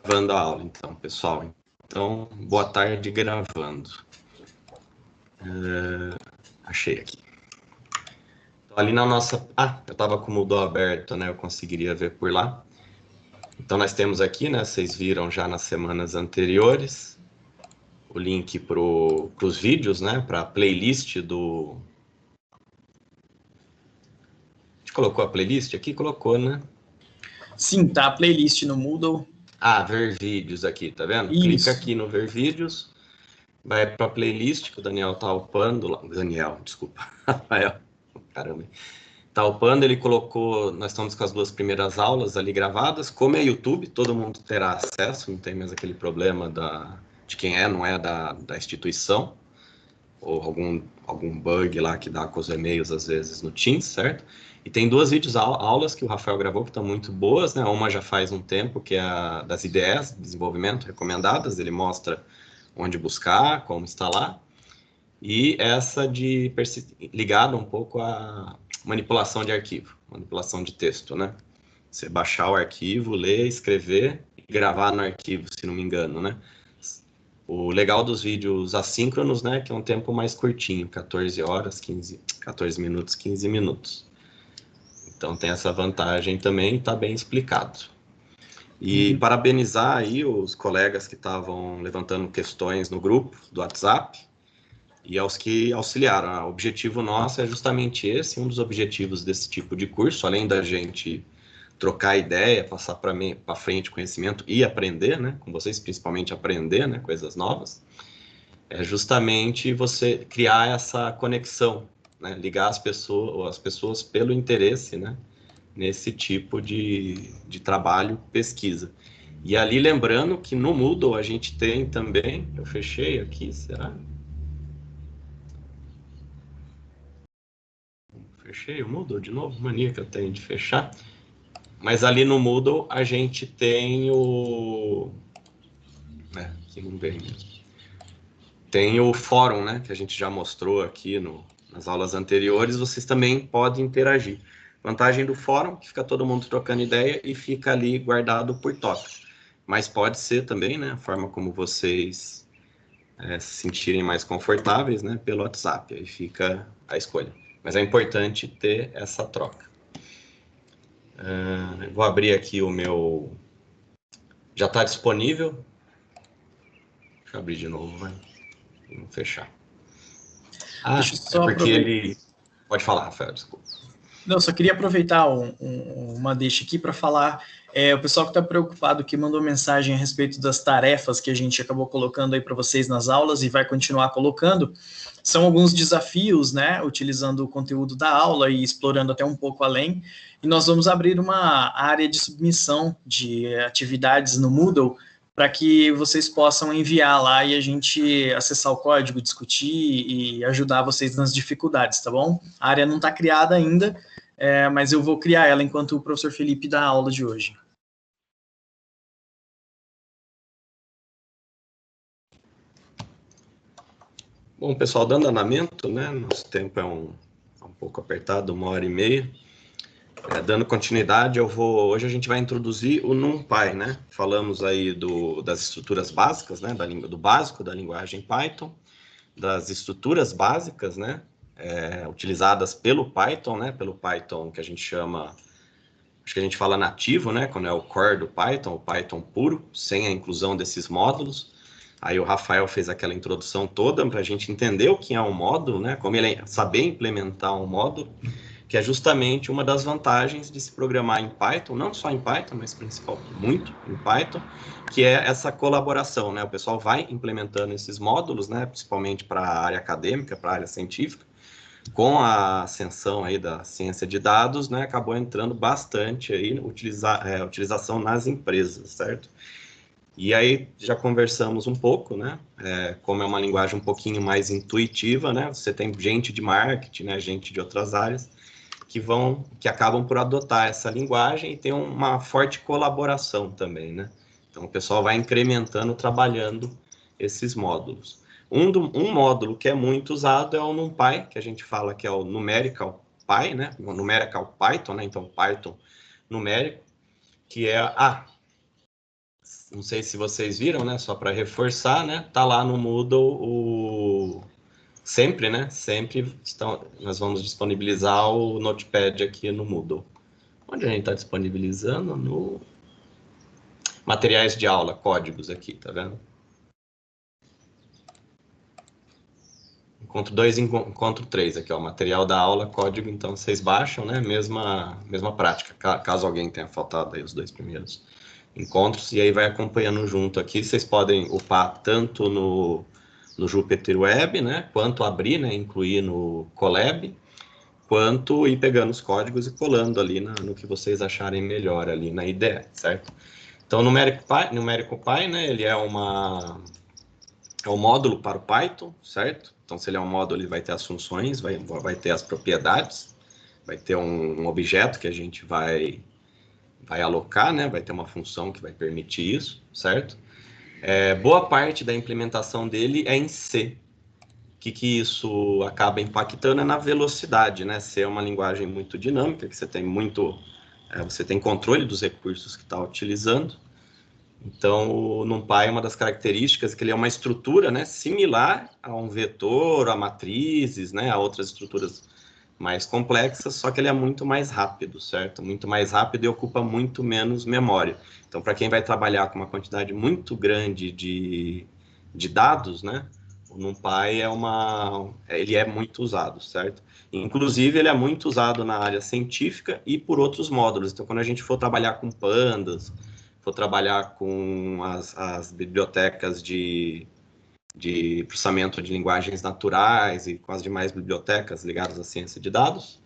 Gravando a aula, então, pessoal. Então, boa tarde gravando. Achei aqui. Então, ali na nossa... eu estava com o Moodle aberto, né? Eu conseguiria ver por lá. Então, nós temos aqui, né? Vocês viram já nas semanas anteriores, o link para os vídeos, né? Para a playlist do... A gente colocou a playlist aqui? Colocou, né? Sim, tá a playlist no Moodle. Ver vídeos aqui, tá vendo? Isso. Clica aqui no ver vídeos, vai para a playlist que o Daniel tá upando lá. Daniel, desculpa. Rafael, caramba. Tá upando, ele colocou, nós estamos com as 2 primeiras aulas ali gravadas. Como é YouTube, todo mundo terá acesso, não tem mais aquele problema de quem não é da instituição, ou algum bug lá que dá com os e-mails às vezes no Teams, certo? E tem 2 aulas que o Rafael gravou que estão muito boas, né? Uma já faz um tempo, que é a das IDEs, desenvolvimento recomendadas, ele mostra onde buscar, como instalar. E essa ligada um pouco à manipulação de arquivo, manipulação de texto, né? Você baixar o arquivo, ler, escrever e gravar no arquivo, se não me engano, né? O legal dos vídeos assíncronos, né, que é um tempo mais curtinho, 14 minutos, 15 minutos. Então tem essa vantagem também, está bem explicado. E parabenizar aí os colegas que estavam levantando questões no grupo do WhatsApp e aos que auxiliaram. O objetivo nosso é justamente esse, um dos objetivos desse tipo de curso, além da gente trocar ideia, passar para frente conhecimento e aprender, né, com vocês, principalmente aprender, né, coisas novas, é justamente você criar essa conexão, né, ligar as pessoas pelo interesse, né, nesse tipo de trabalho, pesquisa. E ali, lembrando que no Moodle a gente tem também, eu fechei aqui, será? Fechei o Moodle de novo, mania que eu tenho de fechar. Mas ali no Moodle a gente tem o... aqui não vem mesmo. Tem o fórum, né, que a gente já mostrou aqui nas aulas anteriores, vocês também podem interagir. Vantagem do fórum, que fica todo mundo trocando ideia e fica ali guardado por tópico. Mas pode ser também, né, a forma como vocês se sentirem mais confortáveis, né, pelo WhatsApp, aí fica a escolha. Mas é importante ter essa troca. Vou abrir aqui o meu... Já está disponível. Deixa eu abrir de novo, vai. Vamos fechar. Deixa eu só porque ele... Pode falar, Rafael, desculpa. Não, só queria aproveitar uma deixa aqui para falar, o pessoal que está preocupado, que mandou mensagem a respeito das tarefas que a gente acabou colocando aí para vocês nas aulas e vai continuar colocando, são alguns desafios, né, utilizando o conteúdo da aula e explorando até um pouco além, e nós vamos abrir uma área de submissão de atividades no Moodle para que vocês possam enviar lá e a gente acessar o código, discutir e ajudar vocês nas dificuldades, tá bom? A área não está criada ainda, mas eu vou criar ela enquanto o professor Felipe dá a aula de hoje. Bom, pessoal, dando andamento, né? Nosso tempo é um pouco apertado, 1h30. Dando continuidade, hoje a gente vai introduzir o NumPy, né? Falamos aí das estruturas básicas, né? Do básico da linguagem Python, das estruturas básicas, né? Utilizadas pelo Python, né? Pelo Python que a gente chama, acho que a gente fala nativo, né? Quando é o core do Python, o Python puro, sem a inclusão desses módulos. Aí o Rafael fez aquela introdução toda para a gente entender o que é um módulo, né? Como ele saber implementar um módulo, que é justamente uma das vantagens de se programar em Python, não só em Python, mas principalmente muito em Python, que é essa colaboração, né? O pessoal vai implementando esses módulos, né? Principalmente para a área acadêmica, para a área científica. Com a ascensão aí da ciência de dados, né? Acabou entrando bastante aí utilização nas empresas, certo? E aí já conversamos um pouco, né? Como é uma linguagem um pouquinho mais intuitiva, né? Você tem gente de marketing, né? Gente de outras áreas que acabam por adotar essa linguagem e tem uma forte colaboração também, né? Então o pessoal vai incrementando, trabalhando esses módulos. Um módulo que é muito usado é o NumPy, que a gente fala que é o Numerical Py, né? O Numerical Python, né? Então Python numérico, que é não sei se vocês viram, né? Só para reforçar, né? Tá lá no Moodle sempre, né? Sempre nós vamos disponibilizar o Notepad aqui no Moodle. Onde a gente está disponibilizando? No materiais de aula, códigos aqui, tá vendo? Encontro 2 e encontro 3 aqui, ó, material da aula, código, então vocês baixam, né? Mesma prática, caso alguém tenha faltado aí os 2 primeiros encontros, e aí vai acompanhando junto aqui. Vocês podem upar tanto no Jupyter Web, né? Quanto abrir, né? Incluir no Colab, quanto ir pegando os códigos e colando ali no que vocês acharem melhor ali na IDE, certo? Então, o Numerical Py, né? Ele é um módulo para o Python, certo? Então, se ele é um módulo, ele vai ter as funções, vai ter as propriedades, vai ter um objeto que a gente vai alocar, né? Vai ter uma função que vai permitir isso, certo? Boa parte da implementação dele é em C. O que isso acaba impactando é na velocidade, né? C é uma linguagem muito dinâmica, que você tem controle dos recursos que está utilizando. Então, o NumPy, uma das características é que ele é uma estrutura, né, similar a um vetor, a matrizes, né, a outras estruturas mais complexas, só que ele é muito mais rápido, certo? Muito mais rápido e ocupa muito menos memória. Então, para quem vai trabalhar com uma quantidade muito grande de dados, né, o NumPy ele é muito usado, certo? Inclusive, ele é muito usado na área científica e por outros módulos. Então, quando a gente for trabalhar com pandas, for trabalhar com as bibliotecas de processamento de linguagens naturais e com as demais bibliotecas ligadas à ciência de dados,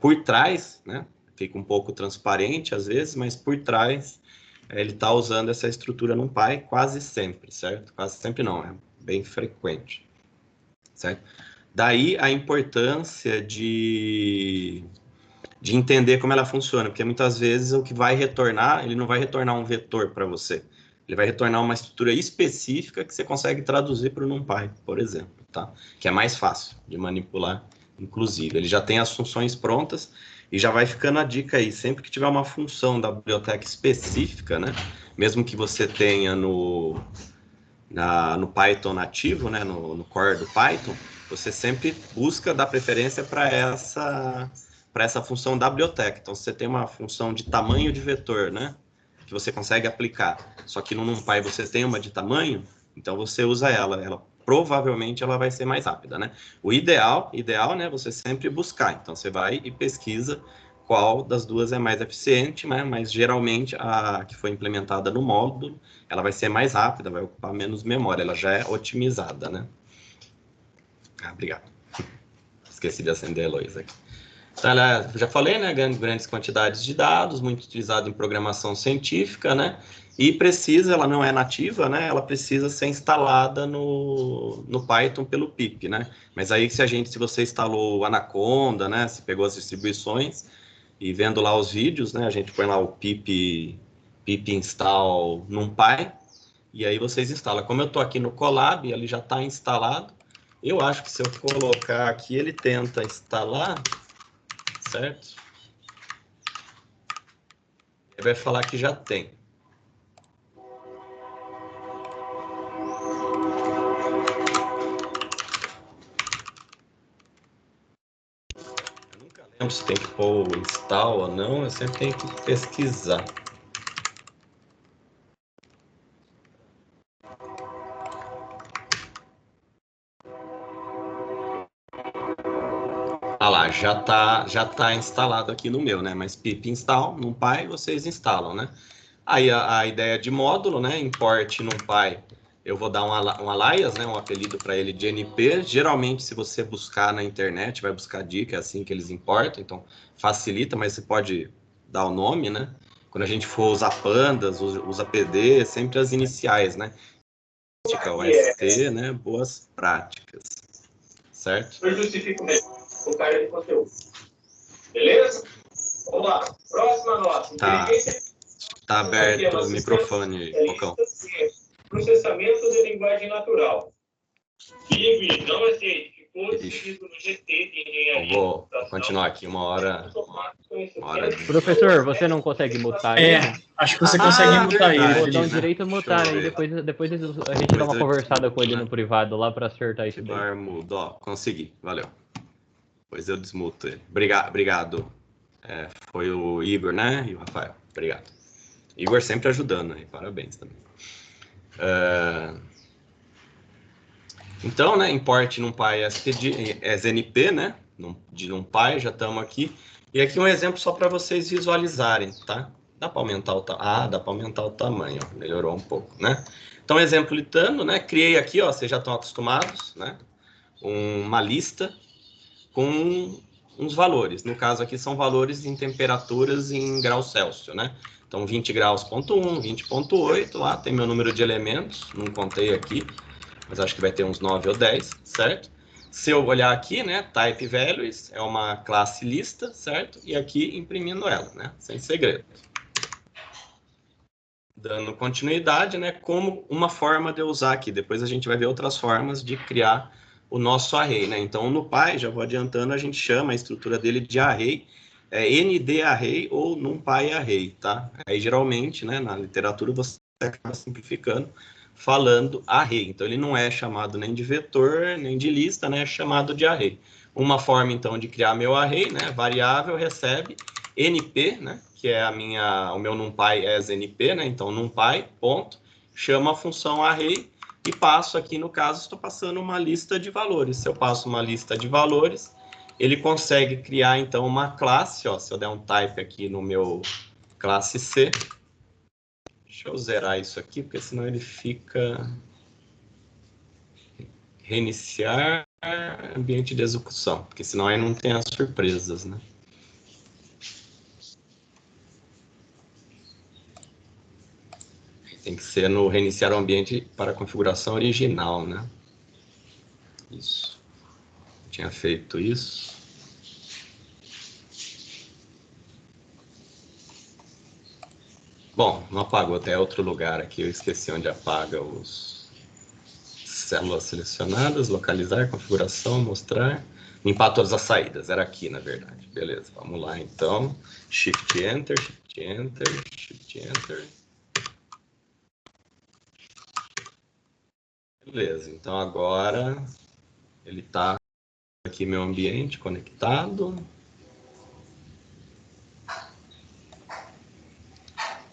por trás, né, fica um pouco transparente às vezes, mas por trás ele está usando essa estrutura NumPy quase sempre, certo? Quase sempre não, é bem frequente, certo? Daí a importância de entender como ela funciona, porque muitas vezes o que vai retornar, ele não vai retornar um vetor para você, ele vai retornar uma estrutura específica que você consegue traduzir para o NumPy, por exemplo, tá? Que é mais fácil de manipular, inclusive. Ele já tem as funções prontas e já vai ficando a dica aí, sempre que tiver uma função da biblioteca específica, né? Mesmo que você tenha no Python nativo, né? No core do Python, você sempre busca dar preferência para essa função da biblioteca. Então, se você tem uma função de tamanho de vetor, né, que você consegue aplicar, só que no NumPy você tem uma de tamanho, então você usa ela provavelmente ela vai ser mais rápida, né? O ideal, né, você sempre buscar. Então, você vai e pesquisa qual das duas é mais eficiente, né? Mas geralmente a que foi implementada no módulo, ela vai ser mais rápida, vai ocupar menos memória, ela já é otimizada, né? Obrigado. Esqueci de acender a luz aqui. Então, ela, já falei, né, grandes quantidades de dados, muito utilizado em programação científica, né, e ela não é nativa, né, ela precisa ser instalada no Python pelo pip, né, mas aí se você instalou o Anaconda, né, se pegou as distribuições e vendo lá os vídeos, né, a gente põe lá o pip install NumPy, e aí vocês instalam. Como eu estou aqui no Colab, ele já está instalado, eu acho que se eu colocar aqui, ele tenta instalar, certo? Ele vai falar que já tem. Eu nunca lembro se tem que pôr o install ou não, eu sempre tenho que pesquisar. Ah lá, já tá instalado aqui no meu, né? Mas pip install, NumPy, vocês instalam, né? Aí a ideia de módulo, né? Import NumPy, eu vou dar um alias, né? Um apelido para ele de NP. Geralmente, se você buscar na internet, vai buscar dica, é assim que eles importam, então facilita, mas você pode dar o nome, né? Quando a gente for usar pandas, usa PD, sempre as iniciais, né? OST, né? Boas práticas, certo? Eu justifico mesmo o cara de conteúdo. Beleza? Vamos lá. Próxima nota. Tá aberto o microfone, Cocão. Processamento de linguagem natural. PIB não aceite. Ficou decidido no GT de engenharia. Vou continuar aqui uma hora. Automático Professor, você não consegue mutar ele? Acho que você consegue mutar ele. Botão Felipe. direito mutar, aí depois a gente dá uma conversada com ele no privado lá para acertar isso daí. Ativar mudo, ó, consegui, valeu. Depois eu desmuto ele. Obrigado. Foi o Igor, né? E o Rafael. Obrigado. Igor sempre ajudando aí, parabéns também. Então, né, import NumPy SNP, né, de NumPy, já estamos aqui. E aqui um exemplo só para vocês visualizarem, tá? Dá para aumentar o tamanho? Dá para aumentar o tamanho, ó, melhorou um pouco, né? Então, exemplo litando, né, criei aqui, ó, vocês já estão acostumados, né, uma lista com uns valores. No caso aqui são valores em temperaturas em graus Celsius, né? Então, 20 graus, ponto 1, 20,8, lá tem meu número de elementos, não contei aqui, mas acho que vai ter uns 9 ou 10, certo? Se eu olhar aqui, né, type values é uma classe lista, certo? E aqui imprimindo ela, né, sem segredo. Dando continuidade, né, como uma forma de eu usar aqui. Depois a gente vai ver outras formas de criar o nosso array, né? Então, no Py, já vou adiantando, a gente chama a estrutura dele de array, ND array ou NumPy array, tá? Aí, geralmente, né, na literatura, você acaba simplificando, falando array. Então, ele não é chamado nem de vetor, nem de lista, né? É chamado de array. Uma forma, então, de criar meu array, né? Variável recebe NP, né? Que é o meu NumPy as NP, né? Então, NumPy, ponto, chama a função array e passo aqui, no caso, estou passando uma lista de valores. Se eu passo uma lista de valores, ele consegue criar, então, uma classe, ó, se eu der um type aqui no meu classe C, deixa eu zerar isso aqui, porque senão ele fica... Reiniciar ambiente de execução, porque senão aí não tem as surpresas, né? Tem que ser no reiniciar o ambiente para a configuração original, né? Isso. Tinha feito isso. Bom, não apagou, até outro lugar aqui, eu esqueci onde apaga os células selecionadas, localizar, configuração, mostrar, limpar todas as saídas, era aqui, na verdade. Beleza, vamos lá, então. Shift Enter, Shift Enter, Shift Enter. Beleza, então agora ele está aqui meu ambiente conectado.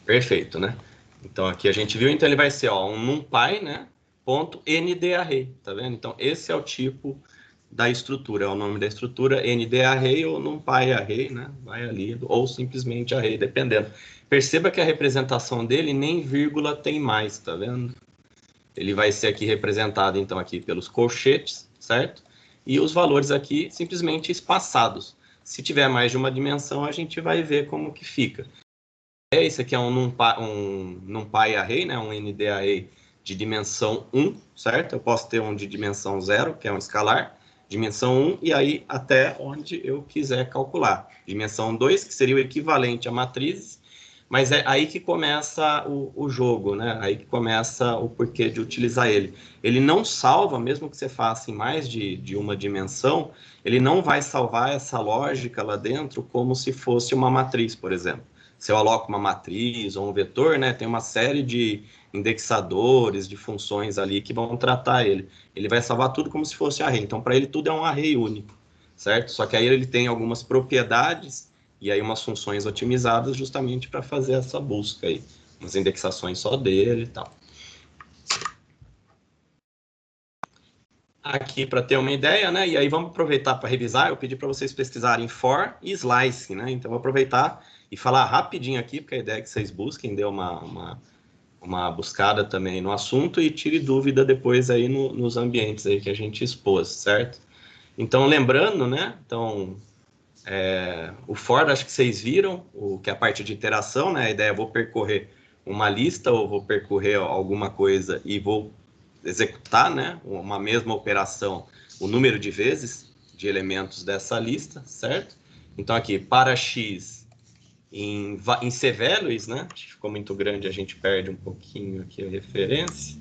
Perfeito, né? Então aqui a gente viu, então ele vai ser ó, um NumPy, né? Ponto NDArray, tá vendo? Então esse é o tipo da estrutura, é o nome da estrutura NDArray ou NumPy array, né? Vai ali, ou simplesmente array, dependendo. Perceba que a representação dele nem vírgula tem mais, tá vendo? Ele vai ser aqui representado, então, aqui pelos colchetes, certo? E os valores aqui simplesmente espaçados. Se tiver mais de uma dimensão, a gente vai ver como que fica. Esse aqui é um NumPy array, né? Um ND array de dimensão 1, certo? Eu posso ter um de dimensão 0, que é um escalar, dimensão 1, e aí até onde eu quiser calcular. Dimensão 2, que seria o equivalente a matrizes, mas é aí que começa o jogo, né? Aí que começa o porquê de utilizar ele. Ele não salva, mesmo que você faça em mais de uma dimensão, ele não vai salvar essa lógica lá dentro como se fosse uma matriz, por exemplo. Se eu aloco uma matriz ou um vetor, né, tem uma série de indexadores, de funções ali que vão tratar ele. Ele vai salvar tudo como se fosse array. Então, para ele, tudo é um array único, certo? Só que aí ele tem algumas propriedades e aí umas funções otimizadas justamente para fazer essa busca aí. Umas indexações só dele e tal. Aqui para ter uma ideia, né? E aí vamos aproveitar para revisar. Eu pedi para vocês pesquisarem for e slice, né? Então vou aproveitar e falar rapidinho aqui, porque a ideia é que vocês busquem, dê uma buscada também no assunto e tire dúvida depois aí nos ambientes aí que a gente expôs, certo? Então lembrando, né? Então o for, acho que vocês viram, que é a parte de interação, né? A ideia é vou percorrer uma lista ou vou percorrer alguma coisa e vou executar, né, uma mesma operação, o número de vezes de elementos dessa lista, certo? Então aqui, para x em cValues, né, ficou muito grande, a gente perde um pouquinho aqui a referência,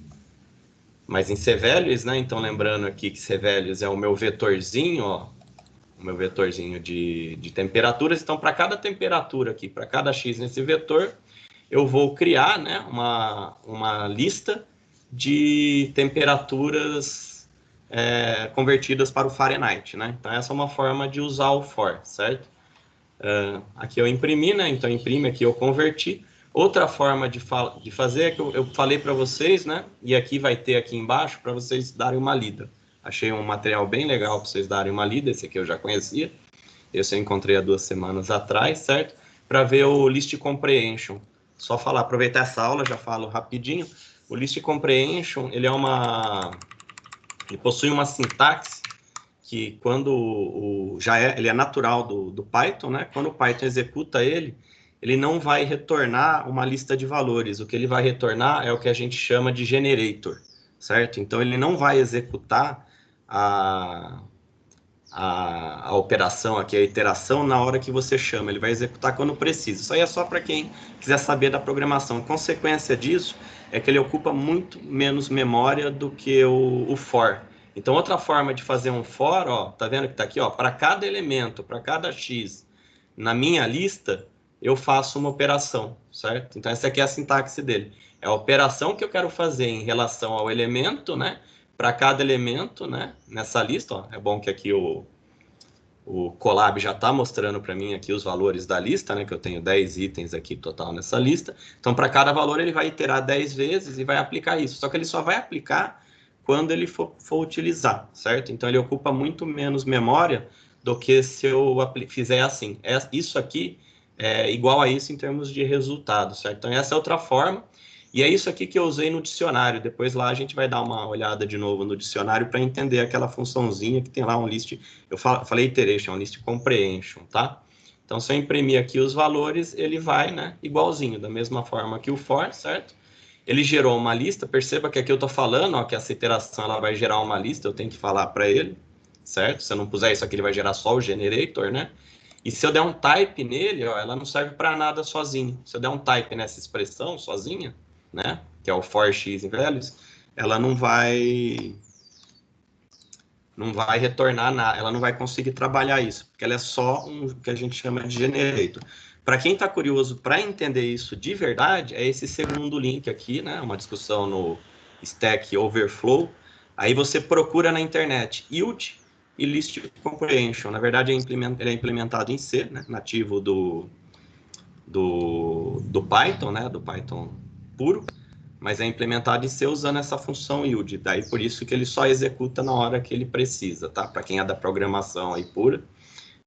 mas em cValues, né, então lembrando aqui que cValues é o meu vetorzinho, ó, o meu vetorzinho de temperaturas. Então, para cada temperatura aqui, para cada x nesse vetor, eu vou criar, né, uma lista de temperaturas convertidas para o Fahrenheit, né? Então, essa é uma forma de usar o for, certo? Aqui eu imprimi, né? Então, imprime, aqui eu converti. Outra forma de fazer é que eu falei para vocês, né? E aqui vai ter aqui embaixo para vocês darem uma lida. Achei um material bem legal para vocês darem uma lida. Esse aqui eu já conhecia. Esse eu encontrei há 2 semanas atrás, certo? Para ver o List Comprehension. Só falar, aproveitar essa aula, já falo rapidinho. O List Comprehension, ele possui uma sintaxe que quando ele é natural do Python, né? Quando o Python executa ele não vai retornar uma lista de valores. O que ele vai retornar é o que a gente chama de generator, certo? Então, ele não vai executar a operação aqui, a iteração, na hora que você chama. Ele vai executar quando precisa. Isso aí é só para quem quiser saber da programação. A consequência disso é que ele ocupa muito menos memória do que o for. Então, outra forma de fazer um for, ó, tá vendo que tá aqui, ó, para cada elemento, para cada x na minha lista, eu faço uma operação, certo? Então, essa aqui é a sintaxe dele. É a operação que eu quero fazer em relação ao elemento, né? Para cada elemento, né? Nessa lista, ó. É bom que aqui o Colab já está mostrando para mim aqui os valores da lista, né? Que eu tenho 10 itens aqui total nessa lista. Então, para cada valor, ele vai iterar 10 vezes e vai aplicar isso. Só que ele só vai aplicar quando ele for utilizar, certo? Então, ele ocupa muito menos memória do que se eu fizer assim. Isso aqui é igual a isso em termos de resultado, certo? Então, essa é outra forma. E é isso aqui que eu usei no dicionário. Depois lá a gente vai dar uma olhada de novo no dicionário para entender aquela funçãozinha que tem lá um list. Eu falei iteration, um list comprehension, tá? Então, se eu imprimir aqui os valores, ele vai, né, igualzinho, da mesma forma que o for, certo? Ele gerou uma lista. Perceba que aqui eu estou falando, ó, que essa iteração ela vai gerar uma lista. Eu tenho que falar para ele, certo? Se eu não puser isso aqui, ele vai gerar só o generator, né? E se eu der um type nele, ó, ela não serve para nada sozinha. Se eu der um type nessa expressão sozinha, né, que é o for x em values, ela não vai retornar nada, ela não vai conseguir trabalhar isso, porque ela é só um que a gente chama de generator. Para quem está curioso para entender isso de verdade, é esse segundo link aqui, né, uma discussão no Stack Overflow. Aí você procura na internet yield e list comprehension. Na verdade, ele é implementado em C, né, nativo do Python, né, do Python puro, mas é implementado em C usando essa função yield. Daí por isso que ele só executa na hora que ele precisa, tá? Para quem é da programação aí pura,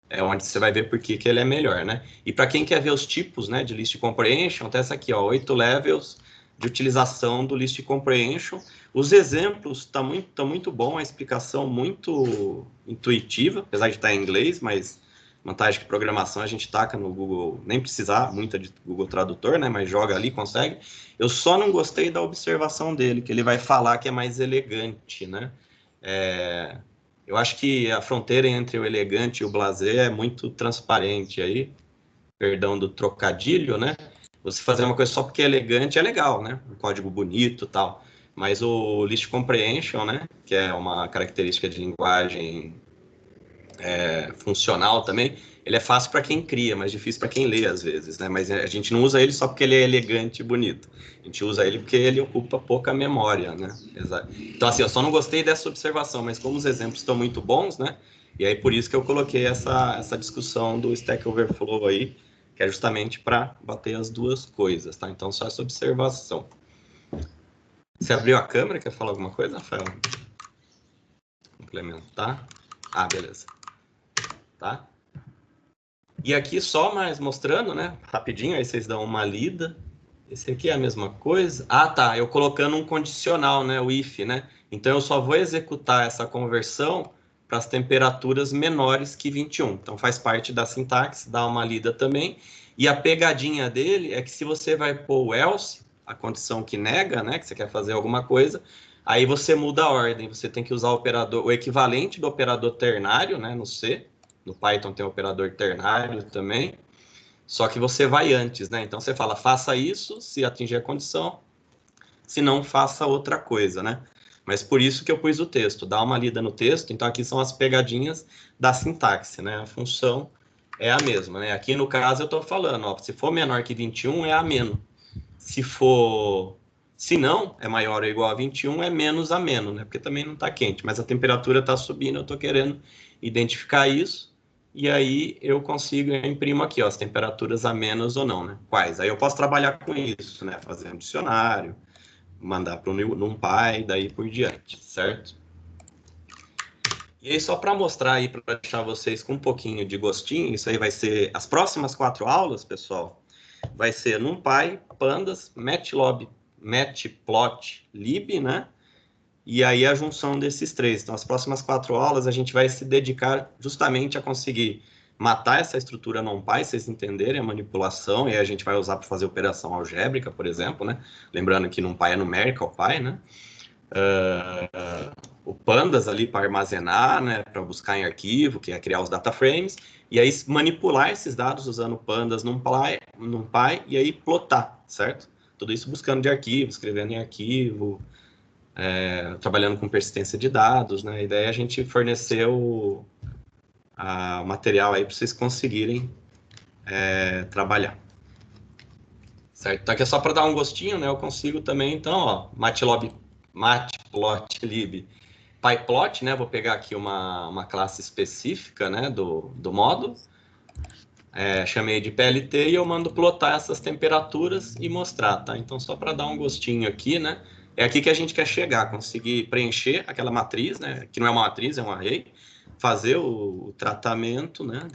é onde você vai ver por que ele é melhor, né? E para quem quer ver os tipos, né, de list comprehension, tem essa aqui, ó, 8 levels de utilização do list comprehension. Os exemplos tá muito bom, a explicação muito intuitiva, apesar de estar em inglês, mas vantagem que programação a gente taca no Google, nem precisar muito de Google Tradutor, né? Mas joga ali, consegue. Eu só não gostei da observação dele, que ele vai falar que é mais elegante, né? Eu acho que a fronteira entre o elegante e o blasé é muito transparente aí, perdão do trocadilho, né? Você fazer uma coisa só porque é elegante é legal, né? Um código bonito e tal. Mas o list comprehension, né? Que é uma característica de linguagem funcional também, ele é fácil para quem cria, mas difícil para quem lê às vezes, né? Mas a gente não usa ele só porque ele é elegante e bonito. A gente usa ele porque ele ocupa pouca memória, né? Então, assim, eu só não gostei dessa observação, mas como os exemplos estão muito bons, né? E aí por isso que eu coloquei essa discussão do Stack Overflow aí, que é justamente para bater as duas coisas, tá? Então, só essa observação. Você abriu a câmera? Quer falar alguma coisa, Rafael? Complementar? Ah, beleza. Tá? E aqui só mais mostrando, né? Rapidinho, aí vocês dão uma lida. Esse aqui é a mesma coisa. Ah, tá. Eu colocando um condicional, né? O if, né? Então, eu só vou executar essa conversão para as temperaturas menores que 21. Então, faz parte da sintaxe, dá uma lida também. E a pegadinha dele é que se você vai pôr o else, a condição que nega, né? Que você quer fazer alguma coisa, aí você muda a ordem. Você tem que usar o equivalente do operador ternário, né? No C. No Python tem o operador ternário também, só que você vai antes, né? Então, você fala, faça isso, se atingir a condição, se não, faça outra coisa, né? Mas por isso que eu pus o texto. Dá uma lida no texto. Então, aqui são as pegadinhas da sintaxe, né? A função é a mesma, né? Aqui, no caso, eu estou falando, ó, se for menor que 21, é ameno. Se não é maior ou igual a 21, é menos ameno, né? Porque também não está quente, mas a temperatura está subindo, eu estou querendo identificar isso, e aí eu consigo, eu imprimo aqui, ó, as temperaturas amenas ou não, né? Quais? Aí eu posso trabalhar com isso, né? Fazer um dicionário, mandar para o NumPy, daí por diante, certo? E aí, só para mostrar aí, para deixar vocês com um pouquinho de gostinho, isso aí vai ser as próximas 4 aulas, pessoal, vai ser NumPy, Pandas, Matplotlib, né? E aí a junção desses 3. Então, as próximas 4 aulas a gente vai se dedicar justamente a conseguir matar essa estrutura NumPy, vocês entenderem a manipulação, e aí a gente vai usar para fazer operação algébrica, por exemplo, né? Lembrando que NumPy é numerical py, né? O Pandas ali para armazenar, né? Para buscar em arquivo, que é criar os data frames, e aí manipular esses dados usando Pandas, NumPy, e aí plotar, certo? Tudo isso buscando de arquivo, escrevendo em arquivo, trabalhando com persistência de dados, né? A ideia é a gente fornecer o material aí para vocês conseguirem trabalhar. Certo? Então aqui é só para dar um gostinho, né? Eu consigo também, então, ó, Matplotlib, PyPlot, né? Vou pegar aqui uma classe específica, né? Do módulo. Chamei de PLT e eu mando plotar essas temperaturas e mostrar, tá? Então, só para dar um gostinho aqui, né? É aqui que a gente quer chegar, conseguir preencher aquela matriz, né? Que não é uma matriz, é um array, fazer o tratamento, né?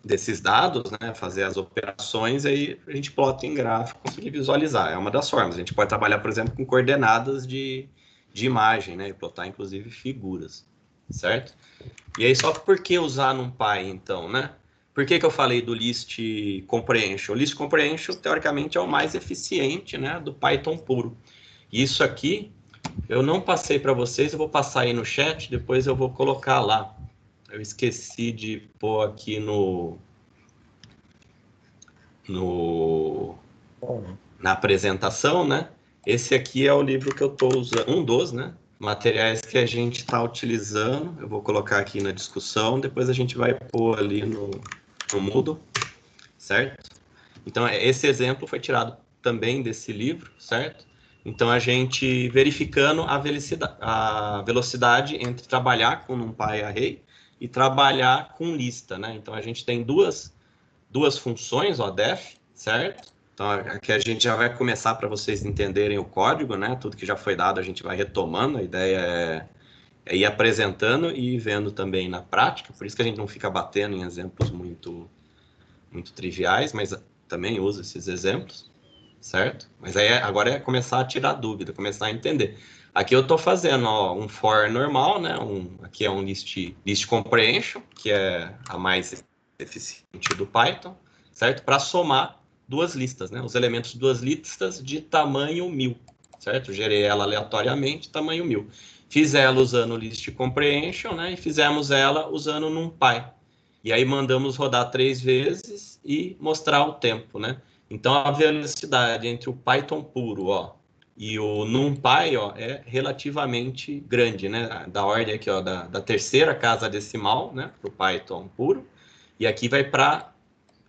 Desses dados, né? Fazer as operações, aí a gente plota em gráfico, conseguir visualizar. É uma das formas. A gente pode trabalhar, por exemplo, com coordenadas de imagem, né? E plotar, inclusive, figuras, certo? E aí, só por que usar NumPy, então, né? Por que eu falei do List Comprehension? O List Comprehension, teoricamente, é o mais eficiente, né, do Python puro. E isso aqui, eu não passei para vocês, eu vou passar aí no chat, depois eu vou colocar lá. Eu esqueci de pôr aqui na apresentação, né? Esse aqui é o livro que eu estou usando, um dos, né? Materiais que a gente está utilizando. Eu vou colocar aqui na discussão, depois a gente vai pôr ali no Moodle, certo? Então, esse exemplo foi tirado também desse livro, certo? Então, a gente verificando a velocidade entre trabalhar com NumPy Array e trabalhar com lista, né? Então, a gente tem duas funções, ó, def, certo? Então, aqui a gente já vai começar para vocês entenderem o código, né? Tudo que já foi dado a gente vai retomando, a ideia é ir apresentando e vendo também na prática, por isso que a gente não fica batendo em exemplos muito triviais, mas também usa esses exemplos, certo? Mas aí agora é começar a tirar dúvida, começar a entender. Aqui eu estou fazendo, ó, um for normal, né? Aqui é um list comprehension, que é a mais eficiente do Python, certo? Para somar duas listas, né? Os elementos de duas listas de tamanho 1000, certo? Gerei ela aleatoriamente, tamanho 1000. Fiz ela usando o list comprehension, né? E fizemos ela usando NumPy. E aí mandamos rodar 3 vezes e mostrar o tempo, né? Então a velocidade entre o Python puro, ó, e o NumPy, ó, é relativamente grande, né? Da ordem aqui, ó, da terceira casa decimal, né? Para o Python puro. E aqui vai para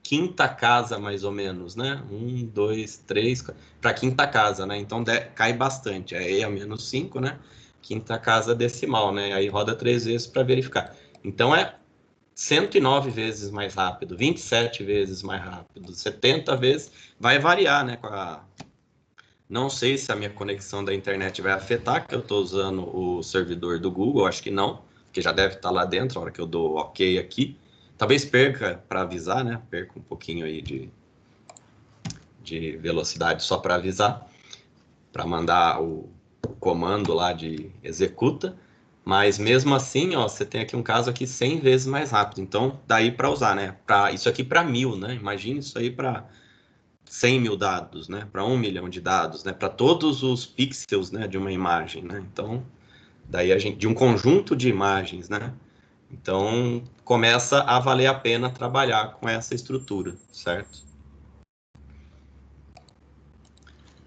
quinta casa, mais ou menos, né? 1, 2, 3, para quinta casa, né? Então cai bastante. É E a menos 5, né? Quinta casa decimal, né? Aí roda 3 vezes para verificar. Então é 109 vezes mais rápido, 27 vezes mais rápido, 70 vezes. Vai variar, né? Não sei se a minha conexão da internet vai afetar, que eu estou usando o servidor do Google, acho que não, porque já deve estar lá dentro, a hora que eu dou OK aqui. Talvez perca para avisar, né? Perca um pouquinho aí de velocidade só para avisar, para mandar o comando lá de executa. Mas mesmo assim, ó, você tem aqui um caso aqui 100 vezes mais rápido. Então, daí para usar, né? Isso aqui para 1000, né? Imagine isso aí para 100 mil dados, né? Para 1 milhão de dados, né? Para todos os pixels, né? De uma imagem, né? Então, daí de um conjunto de imagens, né? Então, começa a valer a pena trabalhar com essa estrutura, certo?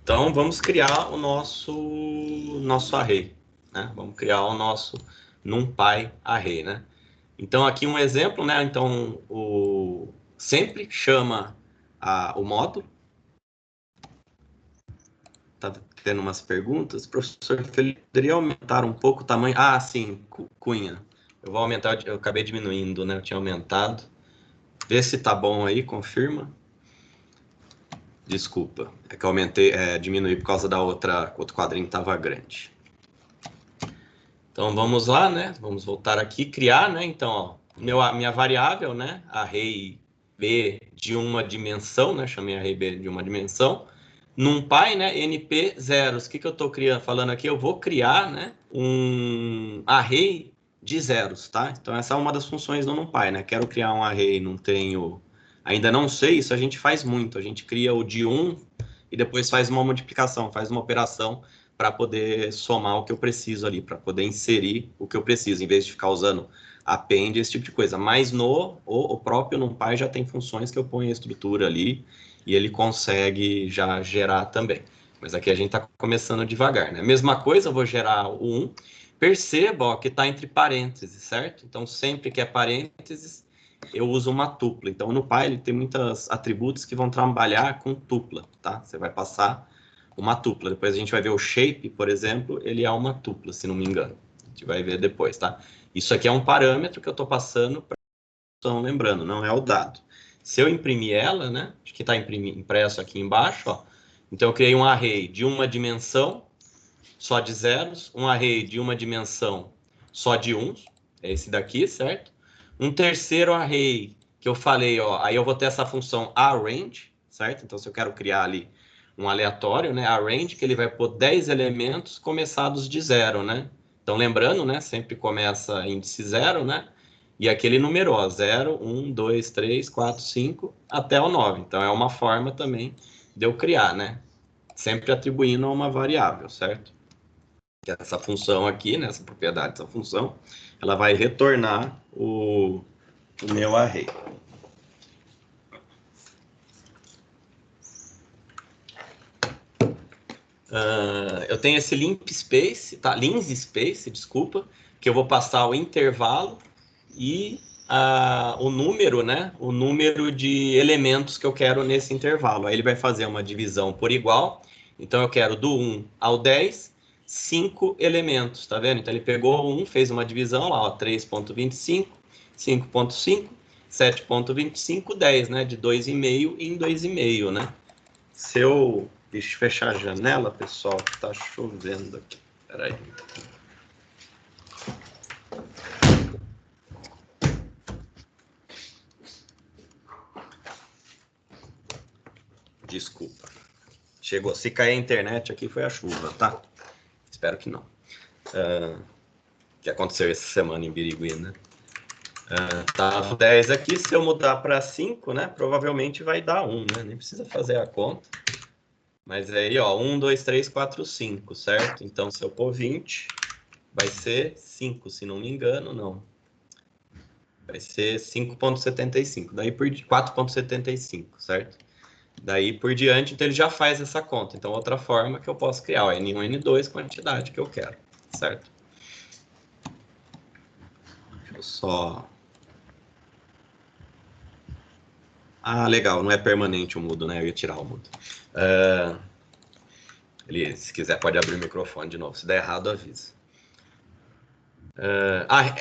Então, vamos criar o nosso array, né? Vamos criar o nosso NumPy array, né? Então, aqui um exemplo, né? Então, sempre chama o módulo. Tá tendo umas perguntas. Professor, poderia aumentar um pouco o tamanho? Ah, sim, Cunha. Eu vou aumentar, eu acabei diminuindo, né? Eu tinha aumentado. Vê se tá bom aí, confirma. Desculpa, é que eu aumentei, diminui por causa da outro quadrinho que estava grande. Então vamos lá, né? Vamos voltar aqui, criar, né? Então, ó, minha variável, né? Array B de uma dimensão, né? Chamei array B de uma dimensão. NumPy, né? NP zeros. O que eu estou falando aqui? Eu vou criar, né? Um array de zeros, tá? Então essa é uma das funções do NumPy, né? Quero criar um array, não tenho... Ainda não sei, isso a gente faz muito. A gente cria o de 1 e depois faz uma multiplicação, faz uma operação para poder somar o que eu preciso ali, para poder inserir o que eu preciso, em vez de ficar usando append, esse tipo de coisa. Mas o próprio NumPy já tem funções que eu ponho a estrutura ali e ele consegue já gerar também. Mas aqui a gente está começando devagar, né? Mesma coisa, eu vou gerar o 1. Perceba, ó, que está entre parênteses, certo? Então, sempre que é parênteses, eu uso uma tupla. Então, no Py, ele tem muitos atributos que vão trabalhar com tupla, tá? Você vai passar uma tupla. Depois a gente vai ver o shape, por exemplo, ele é uma tupla, se não me engano. A gente vai ver depois, tá? Isso aqui é um parâmetro que eu estou passando para... Lembrando, não é o dado. Se eu imprimir ela, né? Acho que está impresso aqui embaixo, ó. Então, eu criei um array de uma dimensão, só de zeros. Um array de uma dimensão, só de uns. É esse daqui, certo? Um terceiro array que eu falei, ó, aí eu vou ter essa função arrange, certo? Então, se eu quero criar ali um aleatório, né? Arrange, que ele vai pôr 10 elementos começados de zero, né? Então, lembrando, né? Sempre começa índice zero, né? E aquele número, ó, 0, 1, 2, 3, 4, 5, até o 9. Então, é uma forma também de eu criar, né? Sempre atribuindo a uma variável, certo? Essa função aqui, né, essa propriedade dessa função, ela vai retornar o meu array. Eu tenho esse linspace, tá? Linspace, desculpa, que eu vou passar o intervalo e o número, né? O número de elementos que eu quero nesse intervalo. Aí ele vai fazer uma divisão por igual. Então eu quero do 1 ao 10, 5 elementos, tá vendo? Então ele pegou 1, fez uma divisão lá, ó, 3.25, 5.5, 7.25, 10, né? De 2,5 em 2,5, né? Se eu... Deixa eu fechar a janela, pessoal, que tá chovendo aqui. Peraí. Desculpa. Chegou. Se cair a internet aqui, foi a chuva, tá? Espero que não. Que aconteceu essa semana em Birigui, né? Tá 10 aqui. Se eu mudar para 5, né? Provavelmente vai dar 1, né? Nem precisa fazer a conta. Mas aí, ó, 1, 2, 3, 4, 5, certo? Então, se eu pôr 20, vai ser 5, se não me engano, não. Vai ser 5.75, daí por 4.75, certo? Daí por diante, então ele já faz essa conta. Então, outra forma que eu posso criar, ó, N1, N2, quantidade que eu quero, certo? Deixa eu só... Ah, legal, não é permanente o mudo, né? Eu ia tirar o mudo. Ele, se quiser, pode abrir o microfone de novo. Se der errado, avisa.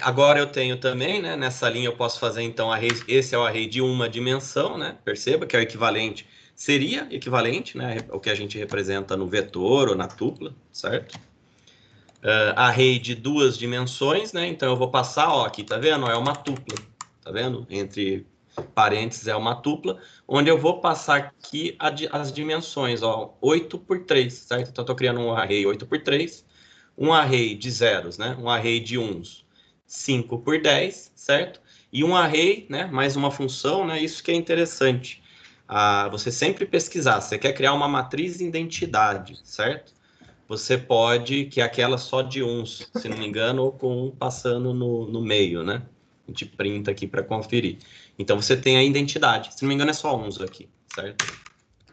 Agora eu tenho também, né? Nessa linha eu posso fazer, então, array, esse é o array de uma dimensão, né? Perceba que é o equivalente, seria equivalente, né? O que a gente representa no vetor ou na tupla, certo? Array de duas dimensões, né? Então eu vou passar, ó, aqui, tá vendo? É uma tupla, tá vendo? Entre parênteses é uma tupla, onde eu vou passar aqui as dimensões, ó, 8 por 3, certo? Então eu tô criando um array 8 por 3, um array de zeros, né? Um array de uns, 5 por 10, certo? E um array, né? Mais uma função, né? Isso que é interessante. Você sempre pesquisar, você quer criar uma matriz de identidade, certo? Você pode, que é aquela só de uns, se não me engano, ou com um passando no meio, né? A gente printa aqui para conferir. Então, você tem a identidade. Se não me engano, é só uns aqui, certo?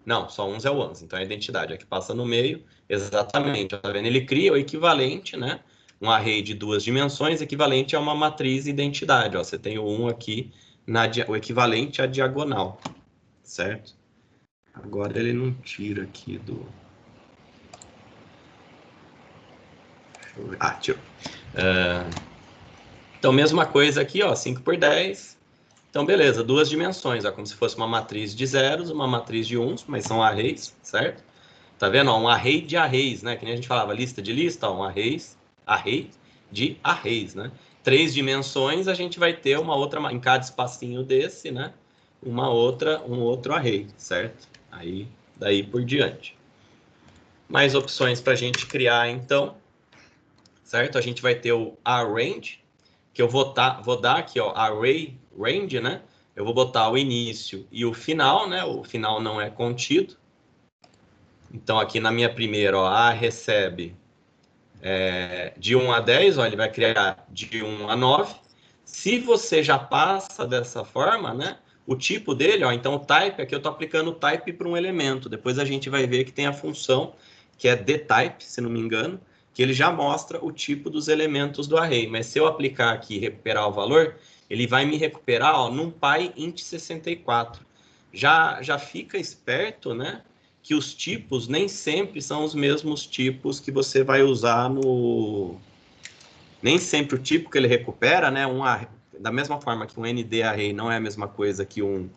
Não, só uns é o ones, então é a identidade. Aqui passa no meio, exatamente. Tá vendo? Ele cria o equivalente, né? Um array de 2 dimensões, equivalente a uma matriz identidade. Ó, você tem o 1 aqui, o equivalente à diagonal, certo? Agora ele não tira aqui do... Ah, tirou. Então, mesma coisa aqui, ó, 5 por 10. Então, beleza, 2 dimensões, ó, como se fosse uma matriz de zeros, uma matriz de uns, mas são arrays, certo? Tá vendo? Ó, um array de arrays, né? Que nem a gente falava, lista de lista, ó, um array de arrays, né? 3 dimensões, a gente vai ter uma outra, em cada espacinho desse, né? Um outro array, certo? Aí, daí por diante. Mais opções para a gente criar, então, certo? A gente vai ter o arrange, que eu vou dar aqui, ó, array range, né? Eu vou botar o início e o final, né? O final não é contido. Então, aqui na minha primeira, ó, A recebe de 1 a 10, ó, ele vai criar de 1 a 9. Se você já passa dessa forma, né? O tipo dele, ó, então o type, aqui eu estou aplicando o type para um elemento. Depois a gente vai ver que tem a função, que é dtype, se não me engano, que ele já mostra o tipo dos elementos do array. Mas se eu aplicar aqui e recuperar o valor, ele vai me recuperar, ó, NumPy int64. Já fica esperto, né? Que os tipos nem sempre são os mesmos tipos que você vai usar no... Nem sempre o tipo que ele recupera, né? Da mesma forma que um ND array não é a mesma coisa que um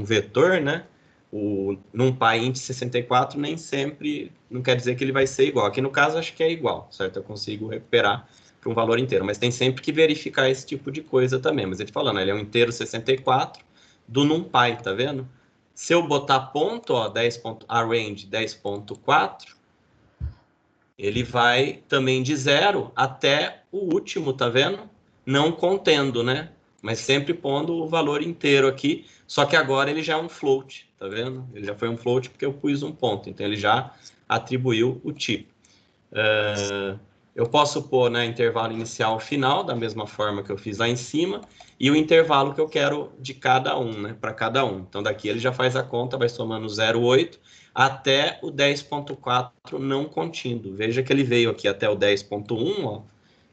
vetor, né? O NumPy int64 nem sempre não quer dizer que ele vai ser igual. Aqui no caso acho que é igual, certo? Eu consigo recuperar para um valor inteiro, mas tem sempre que verificar esse tipo de coisa também. Mas ele falando, ele é um inteiro 64 do NumPy, tá vendo? Se eu botar ponto, ó, arrange 10.4, ele vai também de 0 até o último, tá vendo? Não contendo, né? Mas sempre pondo o valor inteiro aqui, só que agora ele já é um float, tá vendo? Ele já foi um float porque eu pus um ponto, então ele já atribuiu o tipo. Eu posso pôr, né, intervalo inicial final, da mesma forma que eu fiz lá em cima, e o intervalo que eu quero de cada um, né, para cada um. Então, daqui ele já faz a conta, vai somando 0,8 até o 10.4 não contínuo. Veja que ele veio aqui até o 10.1, ó,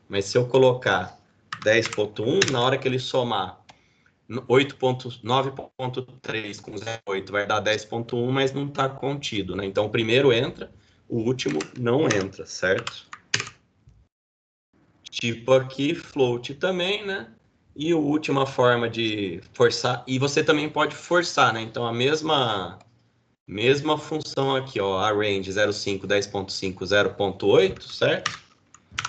mas se eu colocar 10.1, na hora que ele somar 9.3 com 0,8 vai dar 10.1, mas não está contido, né? Então, o primeiro entra, o último não entra, certo? Tipo aqui, float também, né? E a última forma de forçar, e você também pode forçar, né? Então, a mesma função aqui, ó, arrange 0.5, 10.5, 0.8, certo?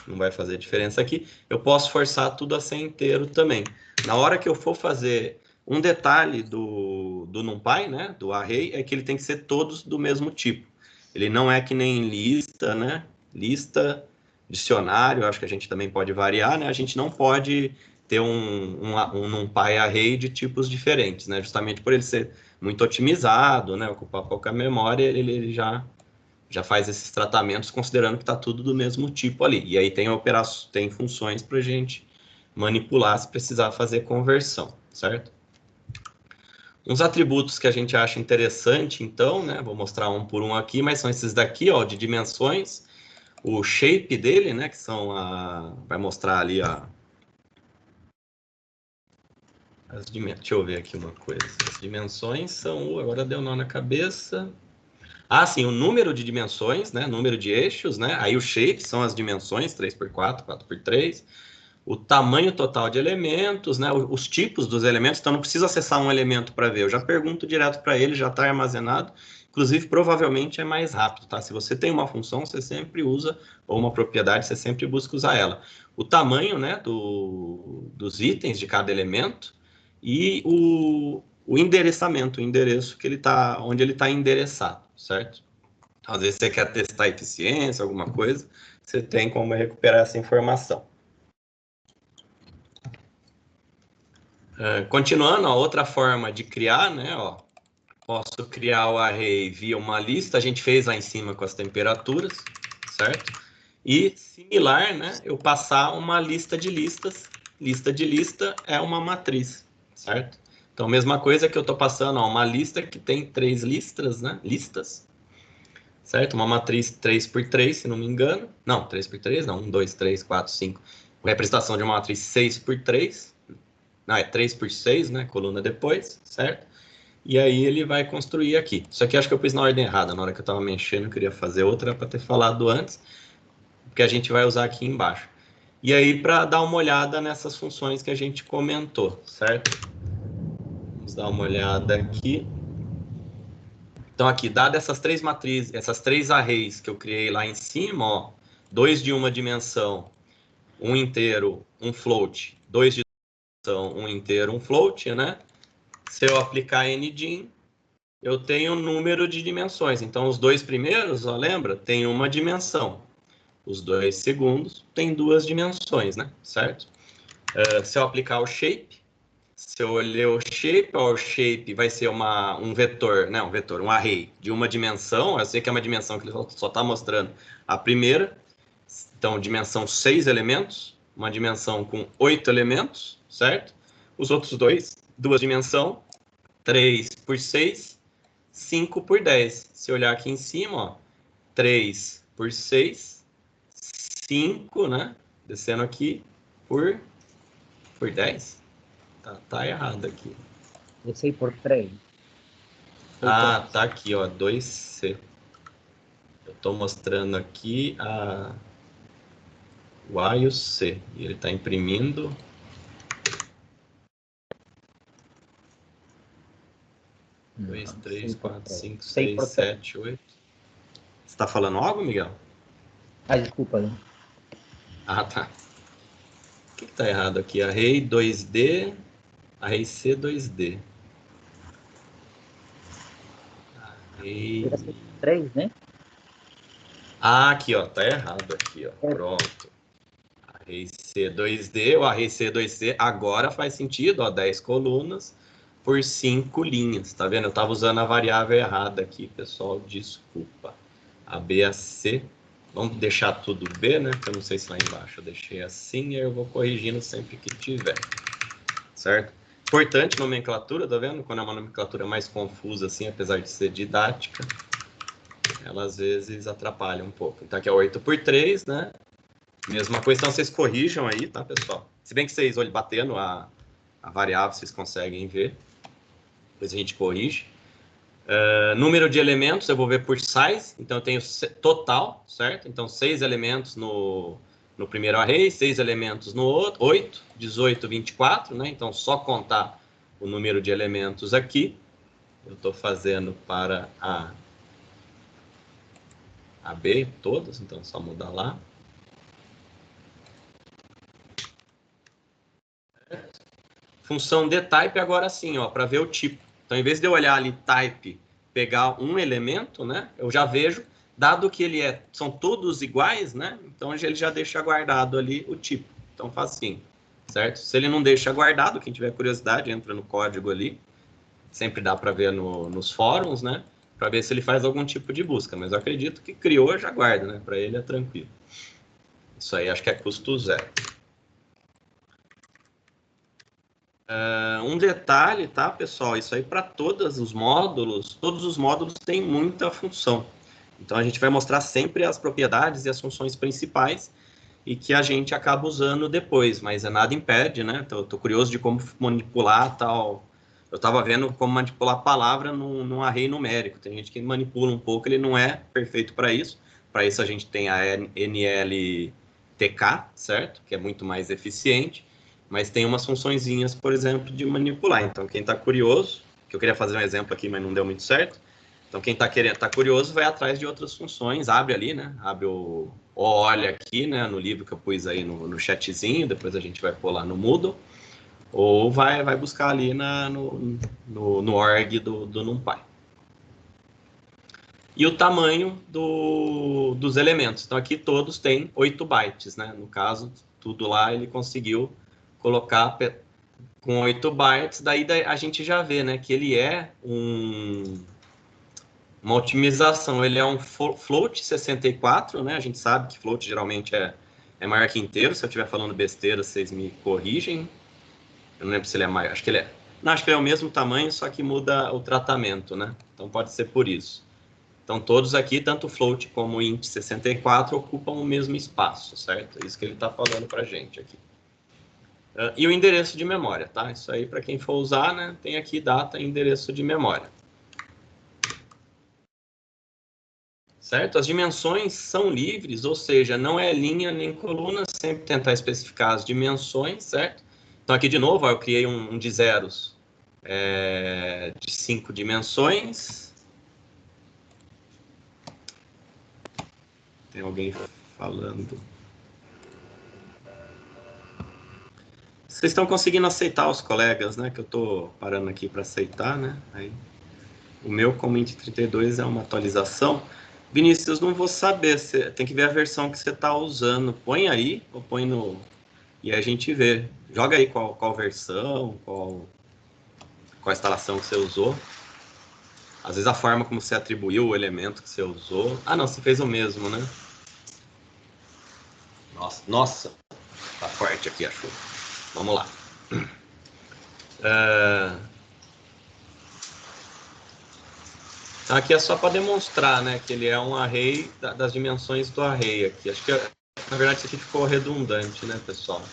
Não vai fazer diferença aqui. Eu posso forçar tudo a ser inteiro também. Na hora que eu for fazer um detalhe do NumPy, né, do array, é que ele tem que ser todos do mesmo tipo. Ele não é que nem lista, né? Lista, dicionário, acho que a gente também pode variar, né? A gente não pode ter um NumPy array de tipos diferentes, né? Justamente por ele ser muito otimizado, né? Ocupar pouca memória, ele já faz esses tratamentos considerando que está tudo do mesmo tipo ali. E aí tem funções para a gente manipular se precisar fazer conversão, certo? Uns atributos que a gente acha interessante, então, né? Vou mostrar um por um aqui, mas são esses daqui, ó, de dimensões. O shape dele, né? Que são vai mostrar ali deixa eu ver aqui uma coisa. As dimensões são... Agora deu nó na cabeça... sim, o número de dimensões, né? Número de eixos, né? Aí o shape são as dimensões, 3x4, 4x3. O tamanho total de elementos, né? Os tipos dos elementos. Então, não precisa acessar um elemento para ver. Eu já pergunto direto para ele, já está armazenado. Inclusive, provavelmente é mais rápido, tá? Se você tem uma função, você sempre usa, ou uma propriedade, você sempre busca usar ela. O tamanho, né? Dos itens de cada elemento e o endereçamento, o endereço que onde ele está endereçado, certo? Então, às vezes você quer testar a eficiência, alguma coisa, você tem como recuperar essa informação. Continuando, outra forma de criar, né? Ó, posso criar o array via uma lista, a gente fez lá em cima com as temperaturas, certo? E similar, né? Eu passar uma lista de listas. Lista de lista é uma matriz, certo? Então, mesma coisa que eu estou passando, ó, uma lista que tem 3 listas, né? Listas, certo? Uma matriz 3x3, se não me engano. Não, 3x3, não. 1, 2, 3, 4, 5. Representação de uma matriz 6x3. Não, é 3x6, né? Coluna depois, certo? E aí ele vai construir aqui. Isso aqui acho que eu pus na ordem errada. Na hora que eu estava mexendo, eu queria fazer outra para ter falado antes. Porque a gente vai usar aqui embaixo. E aí, para dar uma olhada nessas funções que a gente comentou, certo? Vamos dar uma olhada aqui. Então, aqui, dadas essas 3 matrizes, essas 3 arrays que eu criei lá em cima, ó, 2 de uma dimensão, um inteiro, um float, 2 de dimensão, um inteiro, um float, né? Se eu aplicar NDIM, eu tenho um número de dimensões. Então, os 2 primeiros, ó, lembra? Tem uma dimensão. Os 2 segundos tem 2 dimensões, né? Certo? Se eu aplicar o shape, se eu ler o shape, ó, o shape vai ser um vetor, né? Um array de uma dimensão. Eu sei que é uma dimensão que ele só está mostrando a primeira. Então, dimensão 6 elementos, uma dimensão com 8 elementos, certo? Os outros 2 dimensão, 3 por 6, 5 por 10. Se eu olhar aqui em cima, ó, 3 por 6, 5, né? Descendo aqui por 10. Tá errado aqui. Eu sei por 3. Ah, tá aqui, ó, 2C. Eu tô mostrando aqui o A e o C. E ele tá imprimindo. Não, 2, 3, 4, 5, sei 6, por 7, 8. Você tá falando algo, Miguel? Ah, desculpa. Né? Ah, tá. O que tá errado aqui? Array 2D, array C 2D. Array... Deveria ser 3, né? Ah, aqui, ó, tá errado aqui, ó. Pronto. Array C 2D, o array C 2C agora faz sentido, ó, 10 colunas por 5 linhas, tá vendo? Eu tava usando a variável errada aqui, pessoal, desculpa. A B, a C, vamos deixar tudo B, né? Que eu não sei se lá embaixo eu deixei assim, e aí eu vou corrigindo sempre que tiver, certo? Importante nomenclatura, tá vendo? Quando é uma nomenclatura mais confusa assim, apesar de ser didática, ela às vezes atrapalha um pouco. Então aqui é 8x3, né? Mesma coisa, então vocês corrijam aí, tá, pessoal? Se bem que vocês batendo a variável, vocês conseguem ver. Depois a gente corrige. Número de elementos, eu vou ver por size. Então eu tenho total, certo? Então 6 elementos no primeiro array, 6 elementos no outro, 8, 18, 24, né? Então só contar o número de elementos aqui. Eu estou fazendo para a B todas, então só mudar lá. Função dtype agora sim, ó, para ver o tipo. Então, em vez de eu olhar ali type, pegar um elemento, né, eu já vejo, dado que são todos iguais, né, então ele já deixa guardado ali o tipo. Então, facinho, certo? Se ele não deixa guardado, quem tiver curiosidade, entra no código ali. Sempre dá para ver nos fóruns, né, para ver se ele faz algum tipo de busca. Mas eu acredito que criou, já guarda, né, para ele é tranquilo. Isso aí acho que é custo zero. Um detalhe, tá, pessoal? Isso aí para todos os módulos têm muita função. Então a gente vai mostrar sempre as propriedades e as funções principais e que a gente acaba usando depois, mas nada impede, né? Tô curioso de como manipular tal. Eu estava vendo como manipular a palavra num array numérico. Tem gente que manipula um pouco, ele não é perfeito para isso. Para isso a gente tem a NLTK, certo? Que é muito mais eficiente. Mas tem umas funçõezinhas, por exemplo, de manipular. Então, quem está curioso, que eu queria fazer um exemplo aqui, mas não deu muito certo. Então, quem tá curioso, vai atrás de outras funções, abre ali, né? Abre olha aqui, né? No livro que eu pus aí no chatzinho, depois a gente vai pôr lá no Moodle, ou vai buscar ali no org do NumPy. E o tamanho dos elementos. Então, aqui todos têm 8 bytes, né? No caso, tudo lá ele conseguiu colocar com 8 bytes, daí a gente já vê, né, que ele é uma otimização, ele é um float 64, né, a gente sabe que float geralmente é maior que inteiro, se eu estiver falando besteira, vocês me corrigem, eu não lembro se ele é maior, acho que ele é, Não, acho que é o mesmo tamanho, só que muda o tratamento, né? Então pode ser por isso. Então todos aqui, tanto o float como o int 64, ocupam o mesmo espaço, certo? É isso que ele está falando para a gente aqui. E o endereço de memória, tá? Isso aí, para quem for usar, né? Tem aqui data e endereço de memória. Certo? As dimensões são livres, ou seja, não é linha nem coluna, sempre tentar especificar as dimensões, certo? Então aqui de novo, ó, eu criei um de zeros de 5 dimensões. Tem alguém falando. Vocês estão conseguindo aceitar os colegas, né? Que eu estou parando aqui para aceitar, né? Aí, o meu como int 32 é uma atualização. Vinícius, não vou saber, você tem que ver a versão que você está usando. Põe aí, ou põe no... E aí a gente vê. Joga aí qual versão, qual instalação que você usou. Às vezes a forma como você atribuiu o elemento que você usou. Ah, não, você fez o mesmo, né? Nossa, tá forte aqui a chuva. Vamos lá. Aqui é só para demonstrar, né, que ele é um array das dimensões do array aqui. Acho que, na verdade, isso aqui ficou redundante, né, pessoal?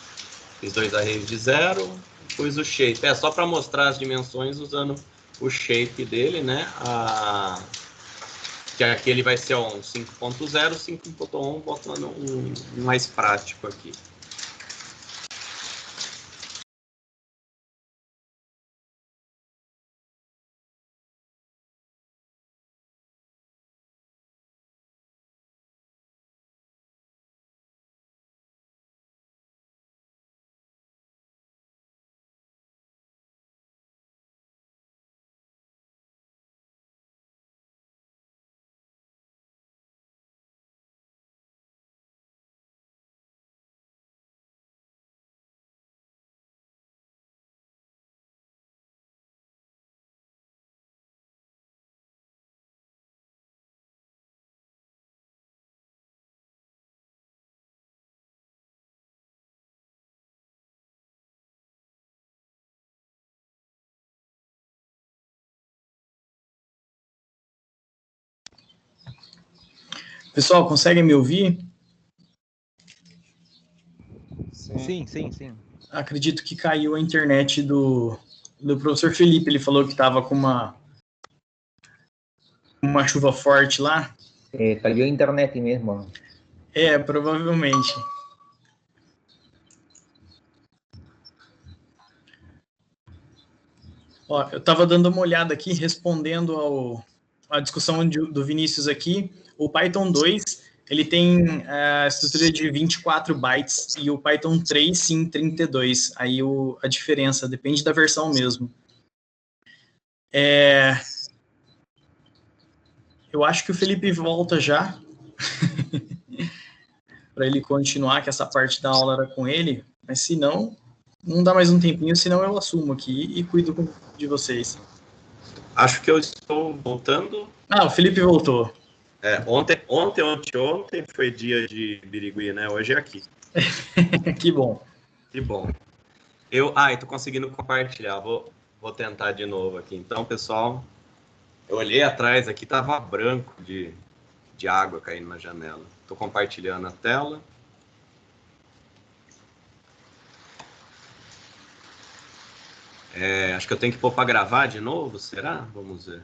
Fiz 2 arrays de 0, pus o shape. É só para mostrar as dimensões usando o shape dele, né? Que aqui ele vai ser um 5.0, 5.1, botando um mais prático aqui. Pessoal, conseguem me ouvir? Sim. Acredito que caiu a internet do professor Felipe. Ele falou que estava com uma chuva forte lá. Cayó internet mesmo. Provavelmente. Ó, eu estava dando uma olhada aqui, respondendo à discussão do Vinícius aqui. O Python 2, ele tem a estrutura de 24 bytes e o Python 3, sim, 32. Aí a diferença depende da versão mesmo. Eu acho que o Felipe volta já. Para ele continuar, que essa parte da aula era com ele. Mas se não dá mais um tempinho, senão eu assumo aqui e cuido de vocês. Acho que eu estou voltando. Ah, o Felipe voltou. Ontem foi dia de Birigui, né? Hoje é aqui. Que bom. Que bom. Eu tô conseguindo compartilhar. Vou tentar de novo aqui. Então, pessoal, eu olhei atrás aqui, tava branco de água caindo na janela. Estou compartilhando a tela. Acho que eu tenho que pôr para gravar de novo, será? Vamos ver.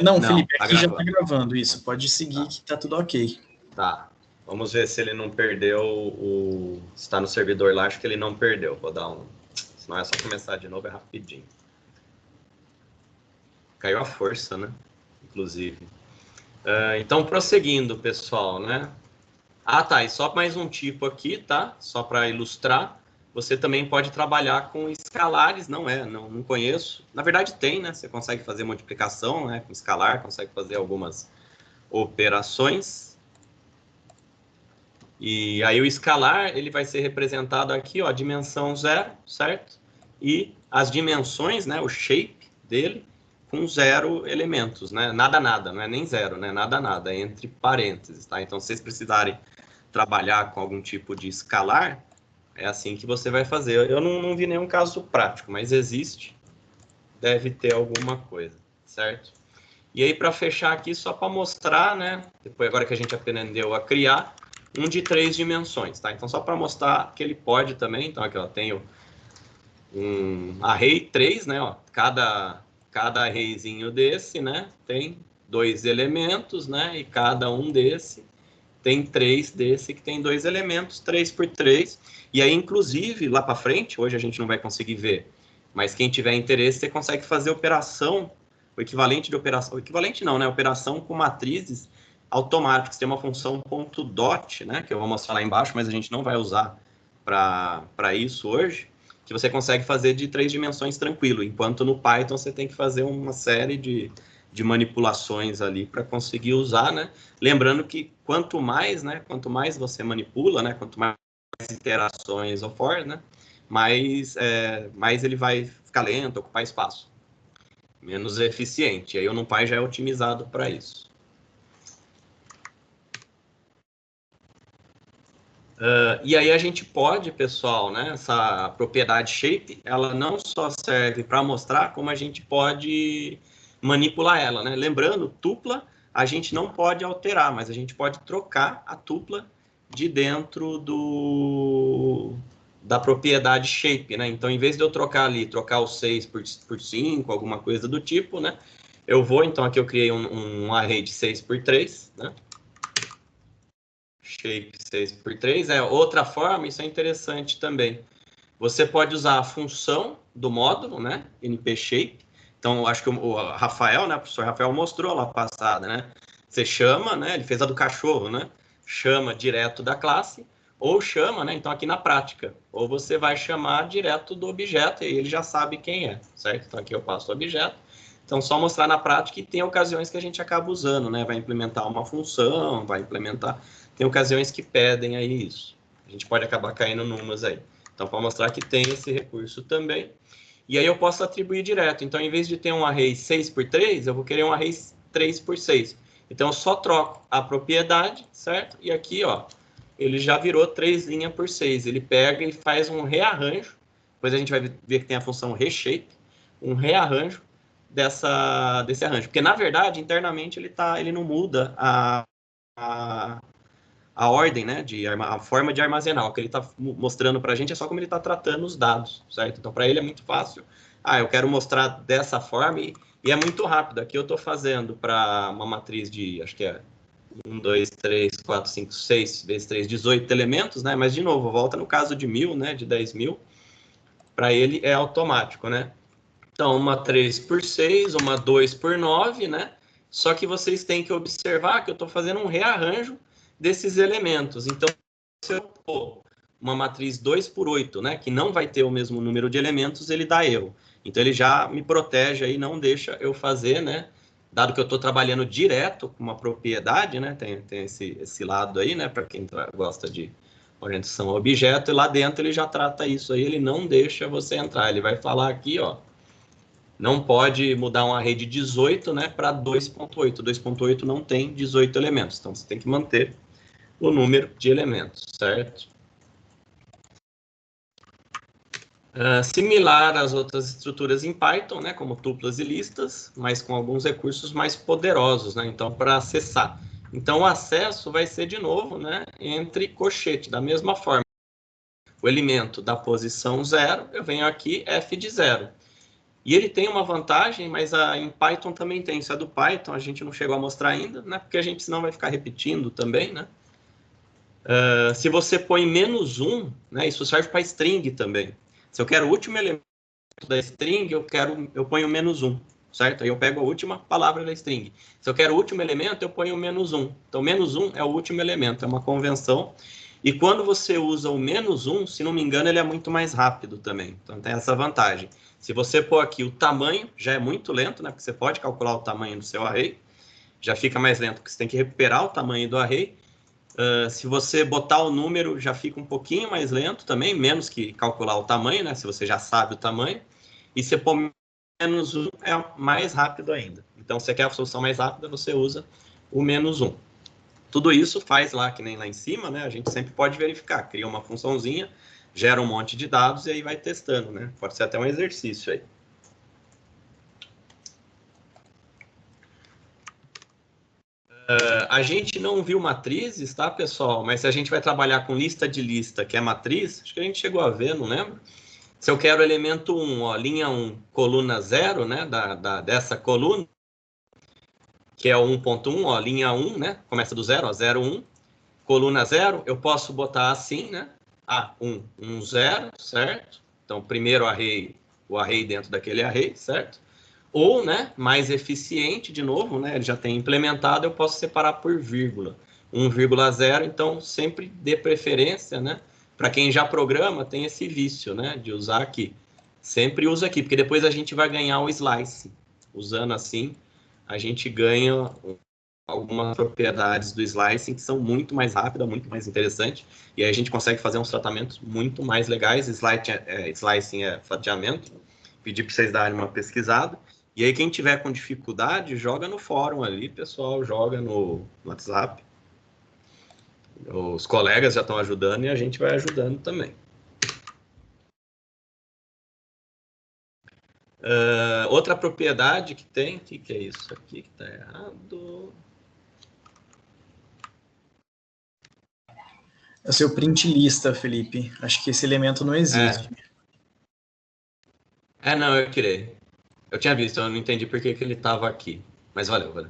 Não, Felipe, aqui já está gravando isso. Pode seguir que está tudo ok. Tá. Vamos ver se ele não perdeu se está no servidor lá, acho que ele não perdeu. Vou dar senão é só começar de novo, é rapidinho. Caiu a força, né? Inclusive. Então, prosseguindo, pessoal, né? Tá, e só mais um tipo aqui, tá? Só para ilustrar. Você também pode trabalhar com escalares, não conheço. Na verdade tem, né? Você consegue fazer multiplicação, né? Com escalar, consegue fazer algumas operações. E aí o escalar, ele vai ser representado aqui, ó, dimensão 0, certo? E as dimensões, né? O shape dele com 0 elementos, né? Nada, não é nem 0, né? Nada, entre parênteses, tá? Então, se vocês precisarem trabalhar com algum tipo de escalar, É assim que você vai fazer. Eu não vi nenhum caso prático, mas existe. Deve ter alguma coisa, certo? E aí, para fechar aqui, só para mostrar, né? Depois, agora que a gente aprendeu a criar, um de 3 dimensões, tá? Então, só para mostrar que ele pode também. Então, aqui, ó, tenho um array 3, né? Ó, cada arrayzinho desse, né? Tem 2 elementos, né? E cada um desse tem 3 desse que tem 2 elementos, 3 por 3. E aí, inclusive, lá para frente, hoje a gente não vai conseguir ver, mas quem tiver interesse, você consegue fazer operação, o equivalente de operação, o equivalente não, né? Operação com matrizes automáticas. Tem uma função .dot, né? Que eu vou mostrar lá embaixo, mas a gente não vai usar para isso hoje, que você consegue fazer de 3 dimensões tranquilo, enquanto no Python você tem que fazer uma série de manipulações ali para conseguir usar, né? Lembrando que quanto mais você manipula, né? Quanto mais iterações ou for, né? Mais ele vai ficar lento, ocupar espaço, menos eficiente. E aí o NumPy já é otimizado para isso. E aí a gente pode, pessoal, né? Essa propriedade shape, ela não só serve para mostrar, como a gente pode manipular ela, né? Lembrando, tupla a gente não pode alterar, mas a gente pode trocar a tupla de dentro da propriedade shape, né? Então, em vez de eu trocar o 6 por 5, alguma coisa do tipo, né? Eu vou, então, aqui eu criei um array de 6 por 3, né? Shape 6 por 3. Outra forma, isso é interessante também. Você pode usar a função do módulo, né? npShape. Então, acho que o Rafael, né? O professor Rafael mostrou lá passada, né? Você chama, né? Ele fez a do cachorro, né? Chama direto da classe, ou chama, né? Então, aqui na prática, ou você vai chamar direto do objeto, e ele já sabe quem é, certo? Então, aqui eu passo o objeto. Então, só mostrar na prática, e tem ocasiões que a gente acaba usando, né? Vai implementar uma função, vai implementar... Tem ocasiões que pedem aí isso. A gente pode acabar caindo numas aí. Então, para mostrar que tem esse recurso também. E aí eu posso atribuir direto. Então, em vez de ter um array 6 por 3, eu vou querer um array 3 por 6. Então, eu só troco a propriedade, certo? E aqui, ó, ele já virou 3 linhas por 6. Ele pega e faz um rearranjo. Depois a gente vai ver que tem a função reshape. Um rearranjo desse arranjo. Porque, na verdade, internamente ele não muda a ordem, né, a forma de armazenar. O que ele está mostrando para a gente é só como ele está tratando os dados, certo? Então, para ele é muito fácil. Eu quero mostrar dessa forma e é muito rápido. Aqui eu estou fazendo para uma matriz de, acho que é 1, 2, 3, 4, 5, 6 vezes 3, 18 elementos, né? Mas, de novo, volta no caso de 1000, né, de 10.000, para ele é automático, né? Então, uma 3 por 6, uma 2 por 9, né? Só que vocês têm que observar que eu estou fazendo um rearranjo desses elementos. Então, se eu for uma matriz 2 por 8, né, que não vai ter o mesmo número de elementos, ele dá erro. Então, ele já me protege aí, não deixa eu fazer, né, dado que eu estou trabalhando direto com uma propriedade, né, tem esse lado aí, né, para quem gosta de orientação a objeto, e lá dentro ele já trata isso aí, ele não deixa você entrar. Ele vai falar aqui, ó, não pode mudar um array de 18, né, para 2.8. 2.8 não tem 18 elementos, então você tem que manter o número de elementos, certo? Similar às outras estruturas em Python, né, como tuplas e listas, mas com alguns recursos mais poderosos, né, então, para acessar. Então, o acesso vai ser, de novo, né, entre colchete, da mesma forma. O elemento da posição 0, eu venho aqui, f de 0. E ele tem uma vantagem, mas em Python também tem. Isso é do Python, a gente não chegou a mostrar ainda, né? Porque a gente senão vai ficar repetindo também, né? Se você põe -1, né? Isso serve para string também. Se eu quero o último elemento da string, eu ponho -1, certo? Aí eu pego a última palavra da string. Se eu quero o último elemento, eu ponho -1. Então, -1 é o último elemento, é uma convenção. E quando você usa o -1, se não me engano, ele é muito mais rápido também. Então, tem essa vantagem. Se você pôr aqui o tamanho, já é muito lento, né? Porque você pode calcular o tamanho do seu array. Já fica mais lento, porque você tem que recuperar o tamanho do array. Se você botar o número, já fica um pouquinho mais lento também, menos que calcular o tamanho, né? Se você já sabe o tamanho. E se pôr -1, é mais rápido ainda. Então, se você quer a solução mais rápida, você usa o -1. Tudo isso faz lá, que nem lá em cima, né? A gente sempre pode verificar. Cria uma funçãozinha, gera um monte de dados e aí vai testando, né? Pode ser até um exercício aí. A gente não viu matrizes, tá, pessoal? Mas se a gente vai trabalhar com lista de lista, que é matriz, acho que a gente chegou a ver, não lembro? Se eu quero elemento 1, ó, linha 1, coluna 0, né, dessa coluna, que é o 1.1, ó, linha 1, né, começa do 0, ó, 0, 1, coluna 0, eu posso botar assim, né, 1, 1, 0, certo? Então, primeiro o array dentro daquele array, certo? Ou, né, mais eficiente, de novo, né, ele já tem implementado, eu posso separar por vírgula. 1,0, então sempre dê preferência, né? Para quem já programa, tem esse vício, né, de usar aqui. Sempre usa aqui, porque depois a gente vai ganhar o slice. Usando assim, a gente ganha algumas propriedades do slicing que são muito mais rápidas, muito mais interessantes, e aí a gente consegue fazer uns tratamentos muito mais legais. Slicing é fatiamento. Pedir para vocês darem uma pesquisada. E aí, quem tiver com dificuldade, joga no fórum ali, pessoal, joga no WhatsApp. Os colegas já estão ajudando e a gente vai ajudando também. Outra propriedade que tem, o que é isso aqui que está errado? É o seu print lista, Felipe. Acho que esse elemento não existe. Não, eu tirei. Eu tinha visto, eu não entendi por que ele estava aqui. Mas valeu.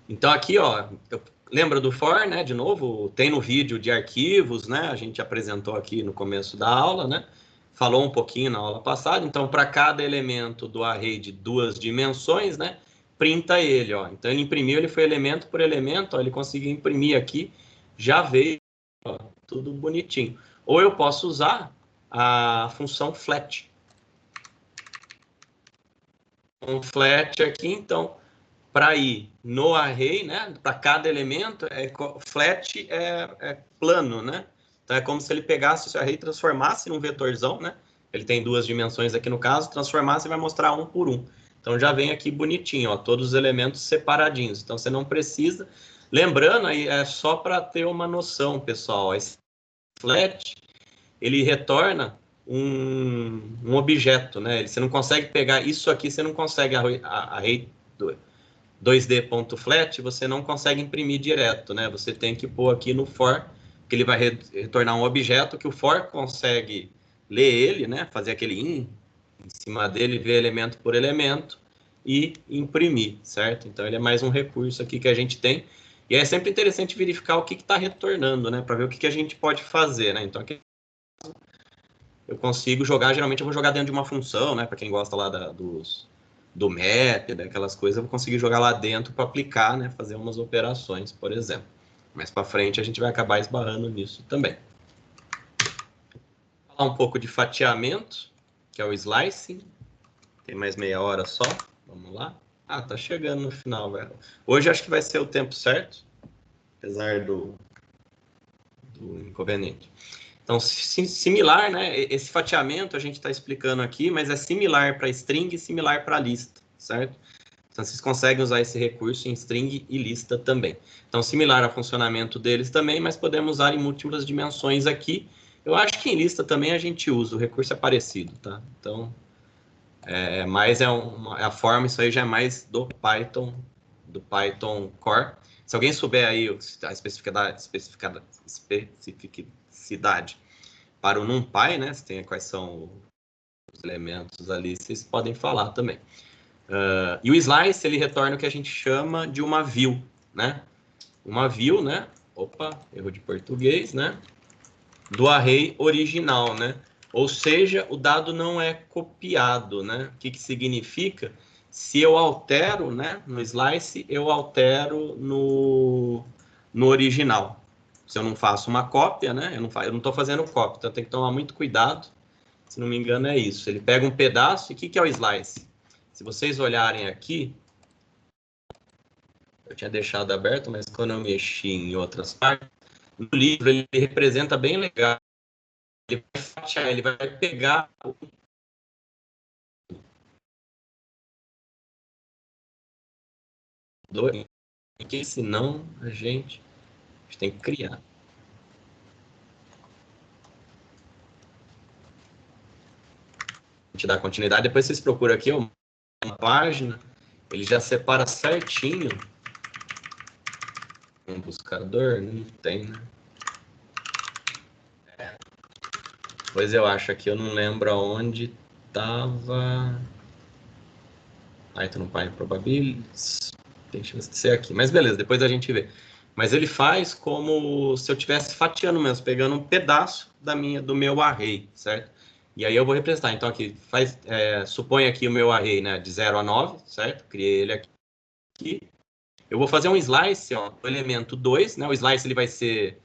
Então aqui, ó, lembra do for, né? De novo, tem no vídeo de arquivos, né? A gente apresentou aqui no começo da aula, né? Falou um pouquinho na aula passada. Então, para cada elemento do array de 2 dimensões, né? Printa ele, ó. Então, ele imprimiu, ele foi elemento por elemento, ó, ele conseguiu imprimir aqui, já veio, ó, tudo bonitinho. Ou eu posso usar a função flat. Um flat aqui, então, para ir no array, né, para cada elemento, flat é plano, né? Então é como se ele pegasse esse array e transformasse num vetorzão, né? Ele tem 2 dimensões aqui no caso, transformasse e vai mostrar um por um. Então já vem aqui bonitinho, ó, todos os elementos separadinhos. Então você não precisa. Lembrando aí, é só para ter uma noção, pessoal. Esse flat, ele retorna um objeto, né? Você não consegue pegar isso aqui, você não consegue array 2D.flat, você não consegue imprimir direto, né? Você tem que pôr aqui no for, que ele vai retornar um objeto que o for consegue ler ele, né? Fazer aquele em cima dele, ver elemento por elemento e imprimir, certo? Então ele é mais um recurso aqui que a gente tem. E é sempre interessante verificar o que está retornando, né? Para ver o que a gente pode fazer, né? Então aqui eu consigo jogar, geralmente eu vou jogar dentro de uma função, né? Para quem gosta lá do map, daquelas coisas, eu vou conseguir jogar lá dentro para aplicar, né? Fazer umas operações, por exemplo. Mais para frente a gente vai acabar esbarrando nisso também. Falar um pouco de fatiamento, que é o slicing. Tem mais meia hora só. Vamos lá. Tá chegando no final, velho. Hoje acho que vai ser o tempo certo, apesar do inconveniente. Então, similar, né? Esse fatiamento a gente está explicando aqui, mas é similar para string e similar para lista, certo? Então, vocês conseguem usar esse recurso em string e lista também. Então, similar ao funcionamento deles também, mas podemos usar em múltiplas dimensões aqui. Eu acho que em lista também a gente usa, o recurso é parecido, tá? Então, mas a forma, isso aí já é mais do Python Core. Se alguém souber aí a especificidade para o NumPy, né? Se tem quais são os elementos ali, vocês podem falar também. E o slice, ele retorna o que a gente chama de uma view, né? Uma view, né? Opa, erro de português, né? Do array original, né? Ou seja, o dado não é copiado, né? O que significa? Se eu altero, né, no slice, eu altero no original. Se eu não faço uma cópia, né? Eu não estou fazendo cópia, então tem que tomar muito cuidado. Se não me engano, é isso. Ele pega um pedaço, e o que é o slice? Se vocês olharem aqui, eu tinha deixado aberto, mas quando eu mexi em outras partes, no livro ele representa bem legal. Ele vai fatiar, ele vai pegar porque senão a gente tem que criar. gente dar continuidade. Depois vocês procuram aqui, ó, uma página, ele já separa certinho. Um buscador? Não tem, né? Pois eu acho aqui, eu não lembro aonde estava. Python Py Probabilities. Tem chance de ser aqui. Mas beleza, depois a gente vê. Mas ele faz como se eu estivesse fatiando mesmo, pegando um pedaço do meu array, certo? E aí eu vou representar. Então aqui, supõe aqui o meu array, né, de 0 a 9, certo? Criei ele aqui. Eu vou fazer um slice, ó, do elemento 2, né? O slice ele vai ser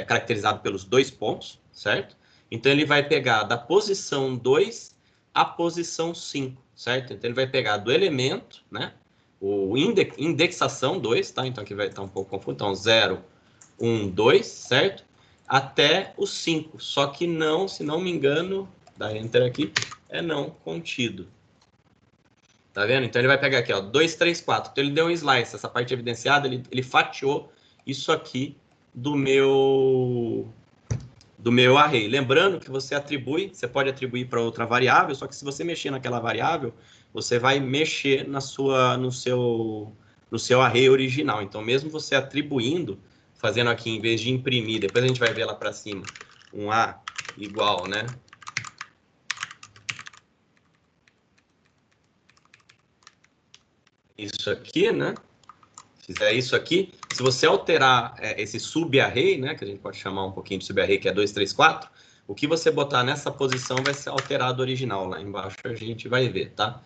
caracterizado pelos 2 pontos, certo? Então ele vai pegar da posição 2 à posição 5, certo? Então ele vai pegar do elemento, né? O indexação 2, tá? Então aqui vai estar um pouco confuso. Então 0, 1, 2, certo? Até o 5. Só que não, se não me engano, dá enter aqui, é não contido. Tá vendo? Então ele vai pegar aqui, ó, 2, 3, 4. Então ele deu um slice, essa parte evidenciada, ele fatiou isso aqui do meu array. Lembrando que você pode atribuir para outra variável, só que se você mexer naquela variável, você vai mexer no seu array original. Então, mesmo você atribuindo, fazendo aqui, em vez de imprimir, depois a gente vai ver lá para cima, um A igual, né? Isso aqui, né? Fizer isso aqui, se você alterar esse sub-array, né, que a gente pode chamar um pouquinho de sub-array, que é 2, 3, 4, o que você botar nessa posição vai ser alterado original. Lá embaixo a gente vai ver, tá?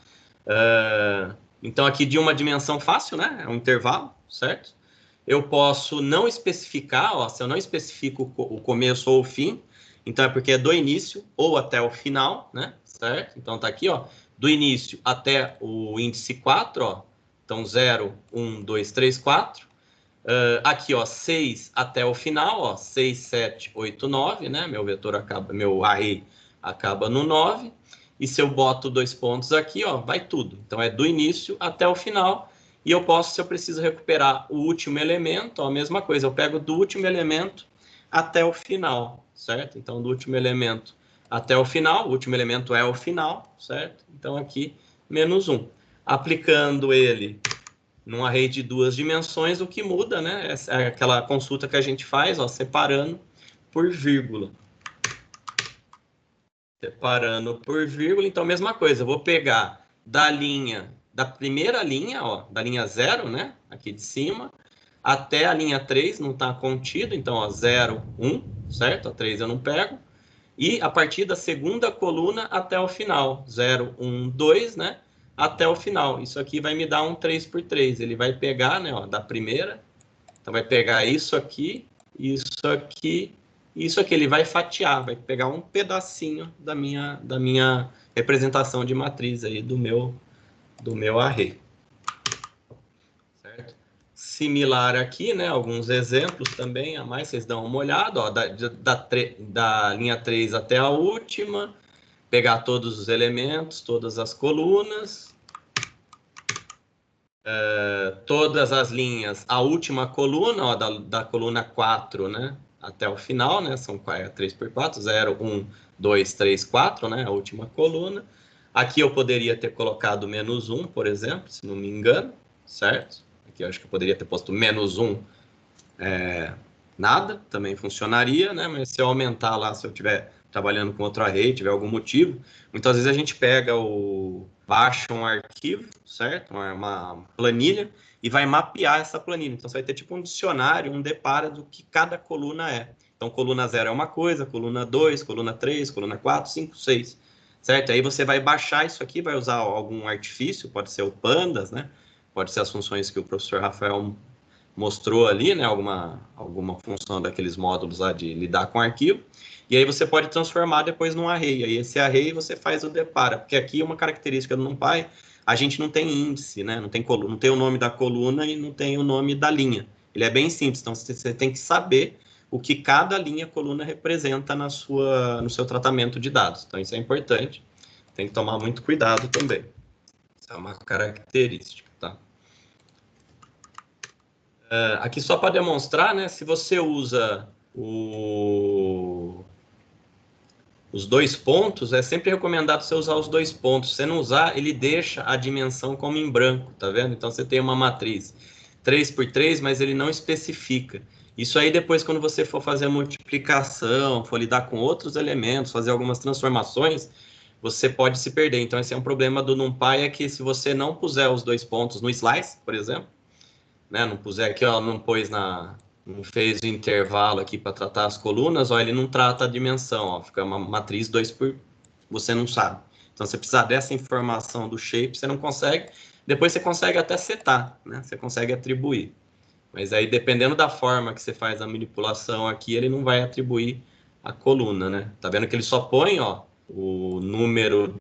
Então, aqui de uma dimensão fácil, né? É um intervalo, certo? Eu posso não especificar, ó, se eu não especifico o começo ou o fim, então é porque é do início ou até o final, né? Certo? Então, tá aqui, ó, do início até o índice 4, ó. Então, 0, 1, 2, 3, 4. Aqui, ó, 6 até o final, ó, 6, 7, 8, 9, né? Meu array acaba no 9. E se eu boto 2 pontos aqui, ó, vai tudo. Então, é do início até o final. E eu posso, se eu preciso recuperar o último elemento, ó, a mesma coisa. Eu pego do último elemento até o final, certo? Então, do último elemento até o final, o último elemento é o final, certo? Então, aqui, menos 1. Aplicando ele num array de 2 dimensões, o que muda, né? É aquela consulta que a gente faz, ó, separando por vírgula. Separando por vírgula, então, mesma coisa. Eu vou pegar da primeira linha, ó, da linha 0, né? Aqui de cima, até a linha 3, não está contido, então, ó, 0, 1, certo? A 3 eu não pego. E a partir da segunda coluna até o final, 0, 1, 2, né? Até o final. Isso aqui vai me dar um 3 por 3. Ele vai pegar, né, ó, da primeira. Então, vai pegar isso aqui, isso aqui, isso aqui. Ele vai fatiar, vai pegar um pedacinho da minha representação de matriz aí do meu array. Certo? Similar aqui, né, alguns exemplos também a mais, vocês dão uma olhada, ó, da linha 3 até a última, pegar todos os elementos, todas as colunas, todas as linhas, a última coluna, ó, da coluna 4, né, até o final, né, são 3 por 4, 0, 1, 2, 3, 4, né, a última coluna. Aqui eu poderia ter colocado menos 1, por exemplo, se não me engano, certo? Aqui eu acho que eu poderia ter posto menos 1, nada, também funcionaria, né? Mas se eu aumentar lá, se eu estiver trabalhando com outro array, tiver algum motivo, muitas vezes a gente baixa um arquivo, certo? Uma planilha, e vai mapear essa planilha. Então, você vai ter tipo um dicionário, um depara do que cada coluna é. Então, coluna 0 é uma coisa, coluna 2, coluna 3, coluna 4, 5, 6, certo? Aí você vai baixar isso aqui, vai usar algum artifício, pode ser o Pandas, né? Pode ser as funções que o professor Rafael mostrou ali, né, alguma função daqueles módulos lá de lidar com arquivo, e aí você pode transformar depois num array, aí esse array você faz o depara, porque aqui uma característica do NumPy, a gente não tem índice, né, não tem o nome da coluna e não tem o nome da linha, ele é bem simples, então você tem que saber o que cada linha, coluna representa no seu tratamento de dados, então isso é importante, tem que tomar muito cuidado também, isso é uma característica, tá? Aqui só para demonstrar, né, se você usa os 2 pontos, é sempre recomendado você usar os 2 pontos. Se você não usar, ele deixa a dimensão como em branco, tá vendo? Então, você tem uma matriz 3 por 3, mas ele não especifica. Isso aí, depois, quando você for fazer a multiplicação, for lidar com outros elementos, fazer algumas transformações, você pode se perder. Então, esse é um problema do NumPy, é que se você não puser os 2 pontos no slice, por exemplo, né, não puser aqui, ó, não fez o intervalo aqui para tratar as colunas, ó, ele não trata a dimensão, ó, fica uma matriz 2 por... Você não sabe. Então, você precisa dessa informação do shape, você não consegue. Depois você consegue até setar, né? Você consegue atribuir. Mas aí, dependendo da forma que você faz a manipulação aqui, ele não vai atribuir a coluna, né? Tá vendo que ele só põe, ó, o número,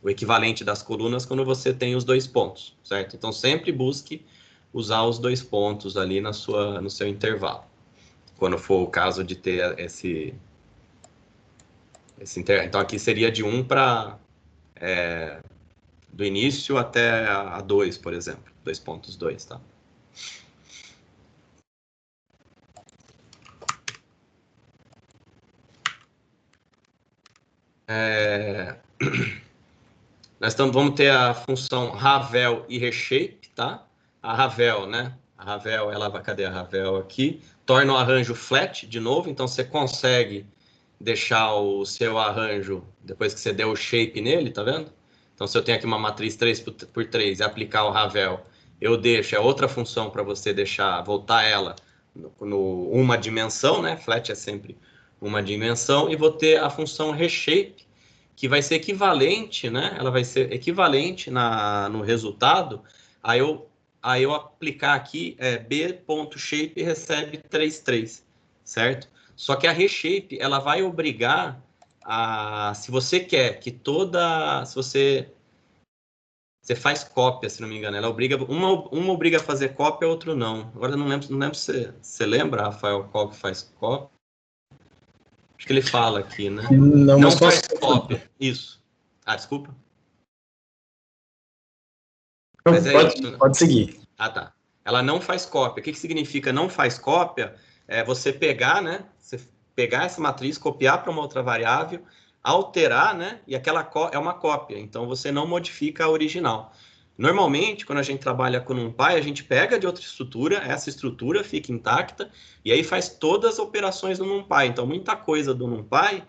o equivalente das colunas quando você tem os 2 pontos, certo? Então, sempre busque usar os 2 pontos ali no seu intervalo. Quando for o caso de ter esse então, aqui seria de 1 para... do início até a 2, por exemplo. 2.2, tá? Vamos ter a função Ravel e Reshape, tá? A Ravel, né? A Ravel, cadê a Ravel aqui? Torna o arranjo flat de novo, então você consegue deixar o seu arranjo, depois que você deu o shape nele, tá vendo? Então, se eu tenho aqui uma matriz 3 por 3 e aplicar o Ravel, eu deixo, é outra função para você voltar ela uma dimensão, né? Flat é sempre uma dimensão, e vou ter a função Reshape, que vai ser equivalente, né? Ela vai ser equivalente no resultado a eu aplicar aqui b.shape recebe 3,3, certo? Só que a reshape, ela vai obrigar se você quer que se você faz cópia, se não me engano, ela obriga, uma obriga a fazer cópia, a outra não. Agora eu não lembro se você lembra, Rafael, qual que faz cópia? Acho que ele fala aqui, né? Não faz cópia. Isso. Desculpa. Mas pode seguir. Tá. Ela não faz cópia. O que significa não faz cópia? É você pegar, né? Você pegar essa matriz, copiar para uma outra variável, alterar, né? E aquela é uma cópia. Então, você não modifica a original. Normalmente, quando a gente trabalha com NumPy, a gente pega de outra estrutura, essa estrutura fica intacta, e aí faz todas as operações do NumPy. Então, muita coisa do NumPy,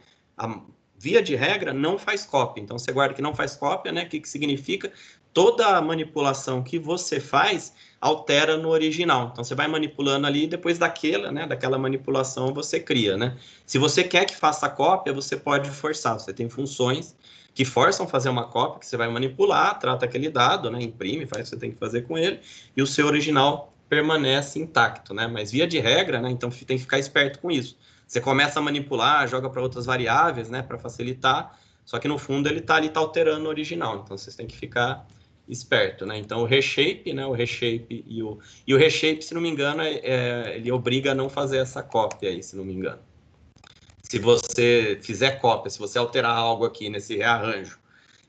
via de regra, não faz cópia. Então, você guarda que não faz cópia, né? O que significa? Toda a manipulação que você faz altera no original. Então, você vai manipulando ali e depois daquela manipulação você cria, né? Se você quer que faça cópia, você pode forçar. Você tem funções que forçam fazer uma cópia, que você vai manipular, trata aquele dado, né? Imprime, faz o que você tem que fazer com ele, e o seu original permanece intacto, né? Mas via de regra, né? Então, tem que ficar esperto com isso. Você começa a manipular, joga para outras variáveis, né? Para facilitar, só que no fundo ele está ali, alterando o original. Então, vocês têm que ficar esperto, né? Então, o reshape, né? O reshape e o reshape, se não me engano, ele obriga a não fazer essa cópia aí, se não me engano. Se você fizer cópia, se você alterar algo aqui nesse rearranjo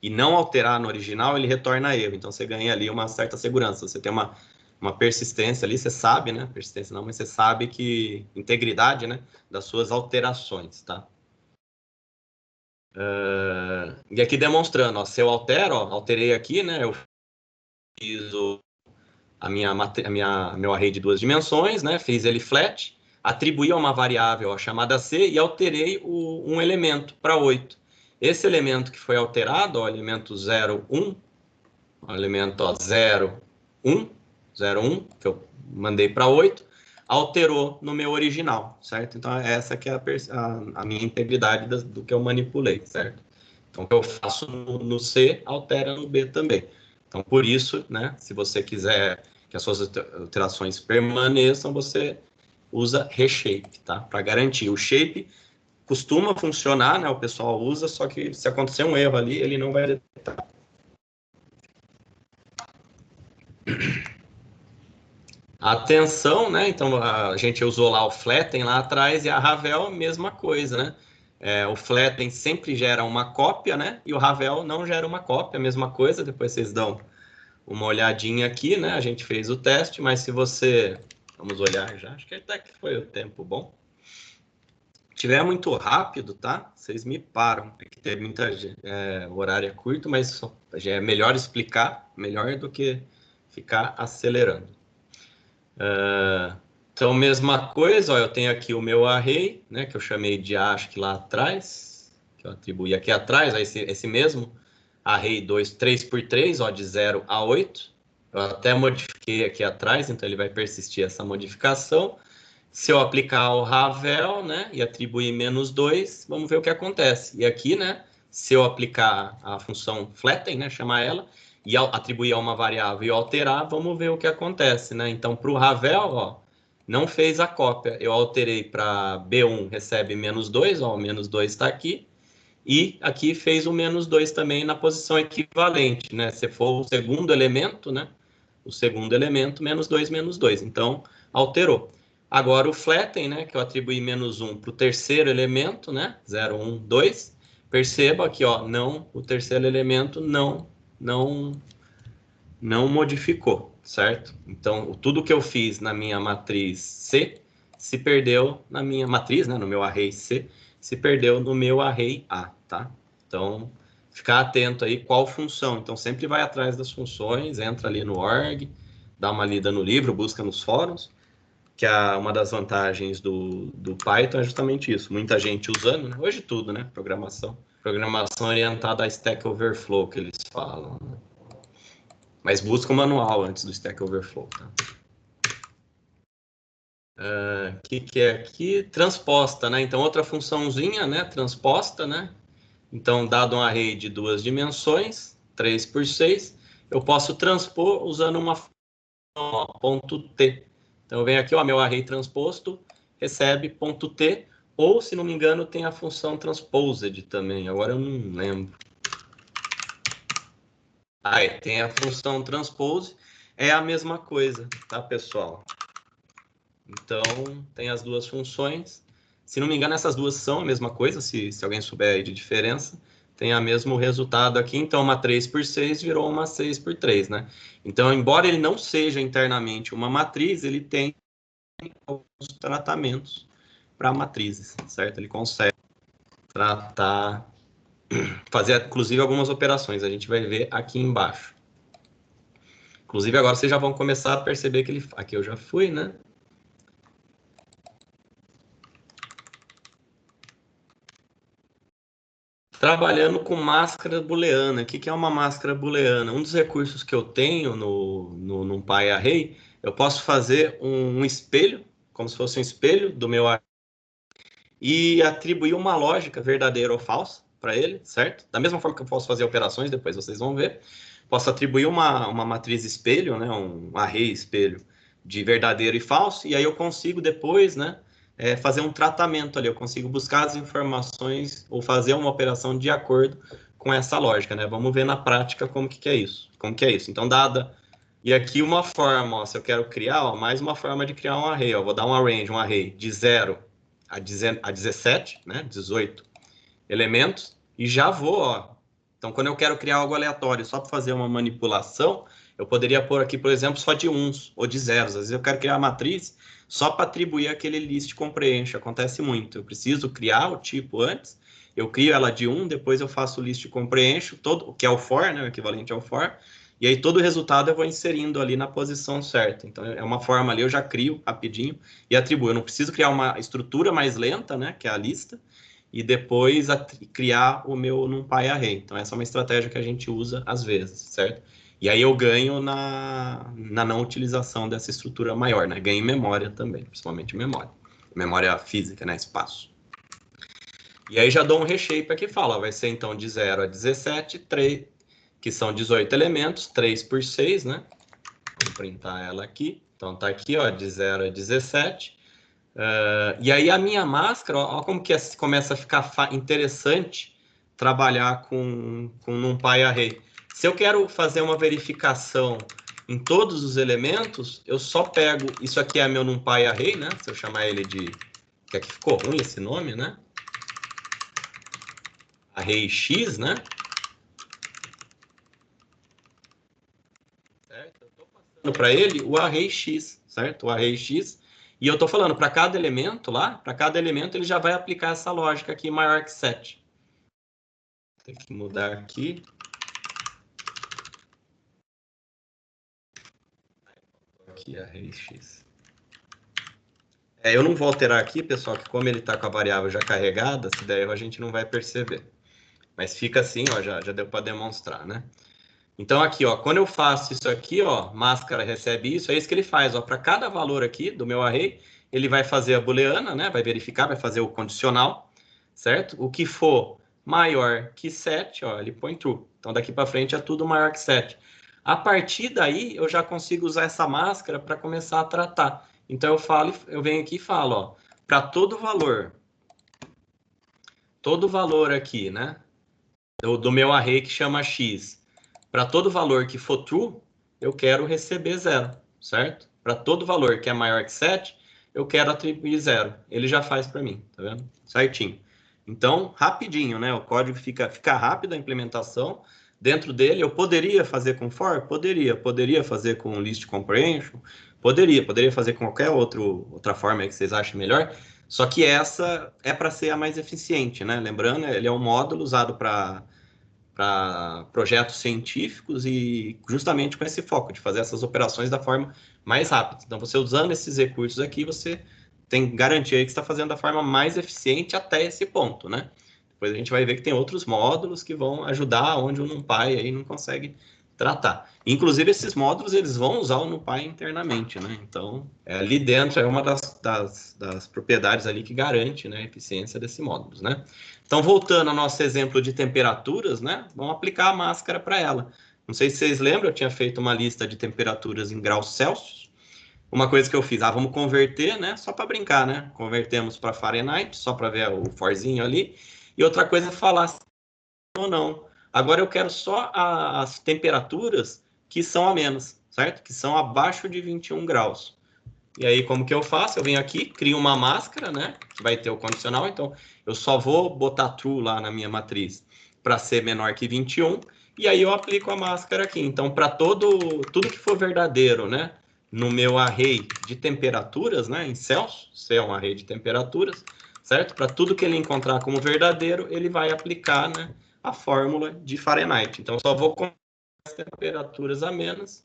e não alterar no original, ele retorna erro. Então, você ganha ali uma certa segurança. Você tem uma persistência ali, você sabe, né? Persistência não, mas você sabe que integridade, né? Das suas alterações, tá? E aqui demonstrando, ó, se eu altero, ó, alterei aqui, né? Eu fiz meu array de 2 dimensões, né? Fiz ele flat, atribuí a uma variável chamada C e alterei um elemento para 8. Esse elemento que foi alterado, ó, elemento 0, 1, o elemento 0, 1, que eu mandei para 8, alterou no meu original, certo? Então, essa que é a minha integridade do que eu manipulei, certo? Então, o que eu faço no C, altera no B também. Então, por isso, né, se você quiser que as suas alterações permaneçam, você usa reshape, tá? Para garantir. O shape costuma funcionar, né? O pessoal usa, só que se acontecer um erro ali, ele não vai detectar. Atenção, né? Então, a gente usou lá o flatten lá atrás e a Ravel, mesma coisa, né? O flatten sempre gera uma cópia, né? E o Ravel não gera uma cópia, mesma coisa. Depois vocês dão uma olhadinha aqui, né? A gente fez o teste, mas se você... Vamos olhar já. Acho que até que foi o tempo bom. tiver muito rápido, tá? Vocês me param. É que tem muita o horário é curto, mas já é melhor explicar, melhor do que ficar acelerando. Então, mesma coisa, ó, eu tenho aqui o meu array, né, que eu chamei de A, acho que lá atrás, que eu atribuí aqui atrás, ó, esse mesmo array 3 por 3, ó, de 0 a 8. Eu até modifiquei aqui atrás, então ele vai persistir essa modificação. Se eu aplicar o Ravel, né, e atribuir -2, vamos ver o que acontece. E aqui, né, se eu aplicar a função flatten, né, chamar ela, e atribuir a uma variável e alterar, vamos ver o que acontece, né? Então, para o Ravel, ó, não fez a cópia. Eu alterei para B1 recebe -2, ó, o -2 está aqui. E aqui fez o -2 também na posição equivalente, né? Se for o segundo elemento, né? O segundo elemento, -2, -2. Então, alterou. Agora, o flatten, né? Que eu atribuí -1 para o terceiro elemento, né? 0, 1, 2. Perceba aqui, ó, não, o terceiro elemento não modificou, certo? Então, tudo que eu fiz na minha matriz C se perdeu na minha matriz, né? No meu array C, se perdeu no meu array A, tá? Então, ficar atento aí qual função. Então, sempre vai atrás das funções, entra ali no org, dá uma lida no livro, busca nos fóruns, que uma das vantagens do Python é justamente isso. Muita gente usando, né? Hoje tudo, né? Programação orientada a Stack Overflow, que eles falam, né? Mas busca o manual antes do Stack Overflow, tá? Que é aqui? Transposta, né? Então, outra funçãozinha, né? Transposta, né? Então, dado um array de 2 dimensões, 3 por 6, eu posso transpor usando uma função, ó, ponto .t. Então, eu venho aqui, ó, meu array transposto, recebe ponto .t, ou, se não me engano, tem a função transposed também. Agora eu não lembro. Aí, tem a função transpose, é a mesma coisa, tá, pessoal? Então, tem as duas funções. Se não me engano, essas duas são a mesma coisa, se alguém souber aí de diferença. Tem o mesmo resultado aqui, então uma 3 por 6 virou uma 6 por 3, né? Então, embora ele não seja internamente uma matriz, ele tem alguns tratamentos para matrizes, certo? Ele consegue tratar, fazer, inclusive, algumas operações. A gente vai ver aqui embaixo. Inclusive, agora vocês já vão começar a perceber que ele... Aqui eu já fui, né? Trabalhando com máscara booleana. O que é uma máscara booleana? Um dos recursos que eu tenho no NumPy Array, eu posso fazer um espelho, como se fosse um espelho do meu array, e atribuir uma lógica verdadeira ou falsa para ele, certo? Da mesma forma que eu posso fazer operações, depois vocês vão ver. Posso atribuir uma matriz espelho, né, um array espelho de verdadeiro e falso, e aí eu consigo depois, né, fazer um tratamento ali, eu consigo buscar as informações ou fazer uma operação de acordo com essa lógica, né? Vamos ver na prática como que é isso. Então, dada... E aqui uma forma, ó, se eu quero criar, ó, mais uma forma de criar um array, ó, vou dar um array de 0 a 17, né, 18 elementos, e já vou, ó. Então, quando eu quero criar algo aleatório só para fazer uma manipulação, eu poderia pôr aqui, por exemplo, só de uns ou de zeros. Às vezes eu quero criar a matriz só para atribuir aquele list comprehension. Acontece muito. Eu preciso criar o tipo antes, eu crio ela de 1, depois eu faço o list comprehension, todo, que é o for, né, o equivalente ao for, e aí todo o resultado eu vou inserindo ali na posição certa. Então, é uma forma ali, eu já crio rapidinho e atribuo. Eu não preciso criar uma estrutura mais lenta, né, que é a lista, e depois criar o meu NumPy Array. Então, essa é uma estratégia que a gente usa às vezes, certo? E aí eu ganho na não utilização dessa estrutura maior, né? Ganho em memória também, principalmente memória. Memória física, né? Espaço. E aí já dou um reshape aqui, fala, vai ser então de 0 a 17, 3, que são 18 elementos, 3 por 6, né? Vou printar ela aqui. Então tá aqui, ó, de 0 a 17. E aí a minha máscara, ó como que começa a ficar interessante trabalhar com NumPy Array. Se eu quero fazer uma verificação em todos os elementos, eu só pego, isso aqui é meu NumPy Array, né? Se eu chamar ele de, que aqui ficou ruim esse nome, né? Array X, né? Certo? Eu estou passando para ele o Array X, certo? O Array X. E eu estou falando, para cada elemento lá, para cada elemento ele já vai aplicar essa lógica aqui, maior que 7. Tem que mudar aqui. Aqui array x. Eu não vou alterar aqui, pessoal, que como ele está com a variável já carregada, se der erro a gente não vai perceber. Mas fica assim, ó, já deu para demonstrar, né? Então aqui, ó, quando eu faço isso aqui, ó, máscara recebe isso, é isso que ele faz, ó, para cada valor aqui do meu array, ele vai fazer a booleana, né? Vai verificar, vai fazer o condicional, certo? O que for maior que 7, ó, ele põe true. Então daqui para frente é tudo maior que 7. A partir daí, eu já consigo usar essa máscara para começar a tratar. Então eu venho aqui e falo, ó, para todo valor aqui, né, do meu array que chama x, para todo valor que for true, eu quero receber 0, certo? Para todo valor que é maior que 7, eu quero atribuir 0. Ele já faz para mim, tá vendo? Certinho. Então, rapidinho, né? O código fica rápido a implementação. Dentro dele, eu poderia fazer com for? Poderia fazer com list comprehension? Poderia fazer com qualquer outra forma que vocês achem melhor. Só que essa é para ser a mais eficiente, né? Lembrando, ele é um módulo usado para projetos científicos e justamente com esse foco de fazer essas operações da forma mais rápida. Então, você usando esses recursos aqui, você tem garantia aí que está fazendo da forma mais eficiente até esse ponto, né? Depois a gente vai ver que tem outros módulos que vão ajudar onde o NumPy aí não consegue tratar. Inclusive, esses módulos, eles vão usar o NumPy internamente, né? Então, ali dentro é uma das propriedades ali que garante, né, a eficiência desses módulos, né? Então, voltando ao nosso exemplo de temperaturas, né? Vamos aplicar a máscara para ela. Não sei se vocês lembram, eu tinha feito uma lista de temperaturas em graus Celsius. Uma coisa que eu fiz, vamos converter, né? Só para brincar, né? Convertemos para Fahrenheit, só para ver o forzinho ali. E outra coisa é falar se ou não. Agora eu quero só as temperaturas que são a menos, certo? Que são abaixo de 21 graus. E aí, como que eu faço? Eu venho aqui, crio uma máscara, né? Que vai ter o condicional. Então, eu só vou botar true lá na minha matriz para ser menor que 21. E aí, eu aplico a máscara aqui. Então, para tudo que for verdadeiro, né? No meu array de temperaturas, né? Em Celsius, C é um array de temperaturas, certo? Para tudo que ele encontrar como verdadeiro, ele vai aplicar, né? A fórmula de Fahrenheit. Então, eu só vou com as temperaturas a menos.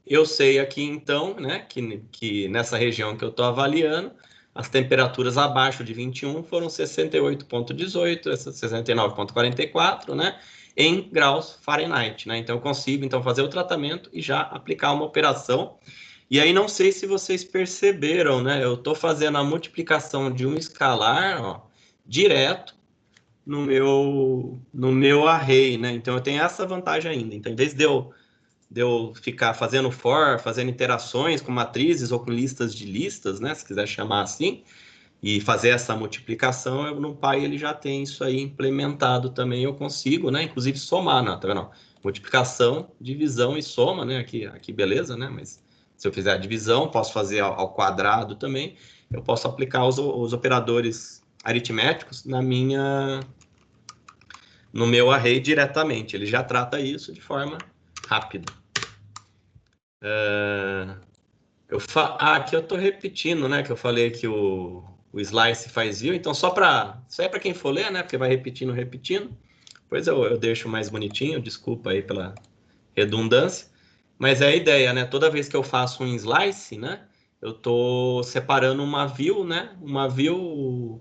Eu sei aqui, então, né, que nessa região que eu estou avaliando, as temperaturas abaixo de 21 foram 68,18, 69,44, né, em graus Fahrenheit, né? Então, eu consigo, então, fazer o tratamento e já aplicar uma operação. E aí, não sei se vocês perceberam, né, eu estou fazendo a multiplicação de um escalar, ó, direto no meu array, né? Então, eu tenho essa vantagem ainda. Então, em vez de eu ficar fazendo for, fazendo interações com matrizes ou com listas de listas, né, se quiser chamar assim, e fazer essa multiplicação, no NumPy ele já tem isso aí implementado também, eu consigo, né, inclusive somar, tá vendo? Multiplicação, divisão e soma, né, aqui beleza, né, mas se eu fizer a divisão, posso fazer ao quadrado também, eu posso aplicar os operadores aritméticos no meu array diretamente, ele já trata isso de forma rápida. Aqui eu estou repetindo, né? Que eu falei que o slice faz view. Então, isso é para quem for ler, né? Porque vai repetindo. Depois eu deixo mais bonitinho. Desculpa aí pela redundância. Mas é a ideia, né? Toda vez que eu faço um slice, né? Eu estou separando uma view, né? Uma view,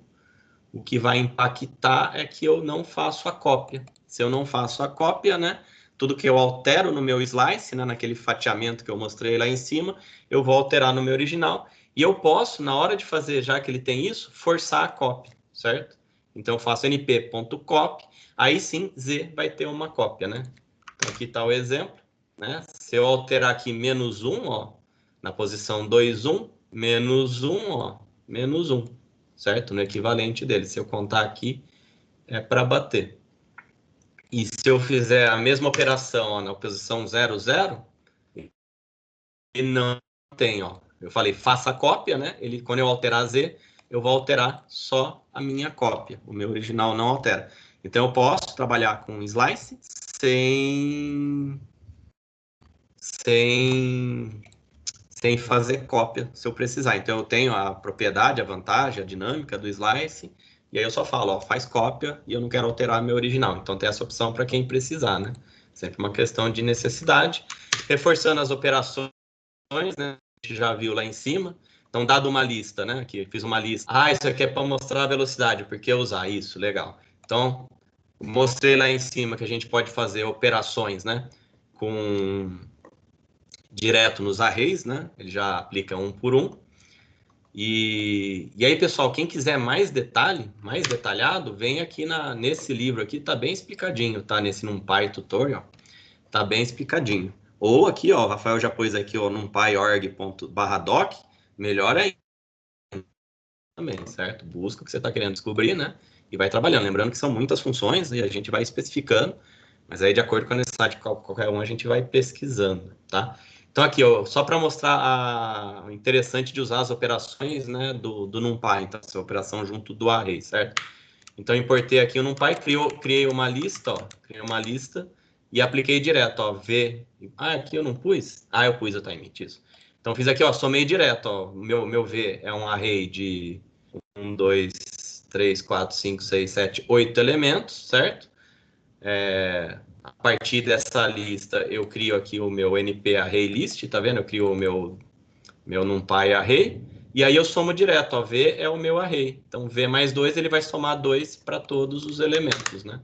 o que vai impactar é que eu não faço a cópia. Se eu não faço a cópia, né? Tudo que eu altero no meu slice, né, naquele fatiamento que eu mostrei lá em cima, eu vou alterar no meu original. E eu posso, na hora de fazer, já que ele tem isso, forçar a cópia, certo? Então, eu faço np.copy, aí sim, Z vai ter uma cópia, né? Então, aqui está o exemplo, né? Se eu alterar aqui menos 1, ó, na posição 2, 1, menos 1, ó, menos 1, certo? No equivalente dele. Se eu contar aqui, é para bater. E se eu fizer a mesma operação ó, na posição 0, 0, e não tem, ó. Eu falei, faça a cópia, né? Quando eu alterar Z, eu vou alterar só a minha cópia. O meu original não altera. Então, eu posso trabalhar com slice sem sem fazer cópia, se eu precisar. Então, eu tenho a propriedade, a vantagem, a dinâmica do slice, e aí eu só falo, ó, faz cópia e eu não quero alterar meu original. Então, tem essa opção para quem precisar, né? Sempre uma questão de necessidade. Reforçando as operações, né? A gente já viu lá em cima. Então, dado uma lista, né? Aqui, fiz uma lista. Ah, isso aqui é para mostrar a velocidade, por que usar isso? Legal. Então, mostrei lá em cima que a gente pode fazer operações, né? Direto nos arrays, né? Ele já aplica um por um. E aí, pessoal, quem quiser mais detalhe, mais detalhado, vem aqui nesse livro aqui, tá bem explicadinho, tá? Nesse NumPy Tutorial, tá bem explicadinho. Ou aqui, ó, o Rafael já pôs aqui, ó, numpy.org/doc, melhor aí também, certo? Busca o que você está querendo descobrir, né? E vai trabalhando. Lembrando que são muitas funções e a gente vai especificando, mas aí de acordo com a necessidade de qualquer um a gente vai pesquisando, tá? Então aqui, ó, só para mostrar o interessante de usar as operações, né, do NumPy, então essa operação junto do array, certo? Então importei aqui o NumPy, criei uma lista, ó, e apliquei direto, ó, V. Ah, aqui eu não pus? Ah, eu pus o time, isso. Então fiz aqui, ó, somei direto, ó, meu V é um array de 1, 2, 3, 4, 5, 6, 7, 8 elementos, certo? A partir dessa lista, eu crio aqui o meu NP Array List, tá vendo? Eu crio o meu NumPy Array, e aí eu somo direto, ó, V é o meu array. Então, V mais 2, ele vai somar 2 para todos os elementos, né?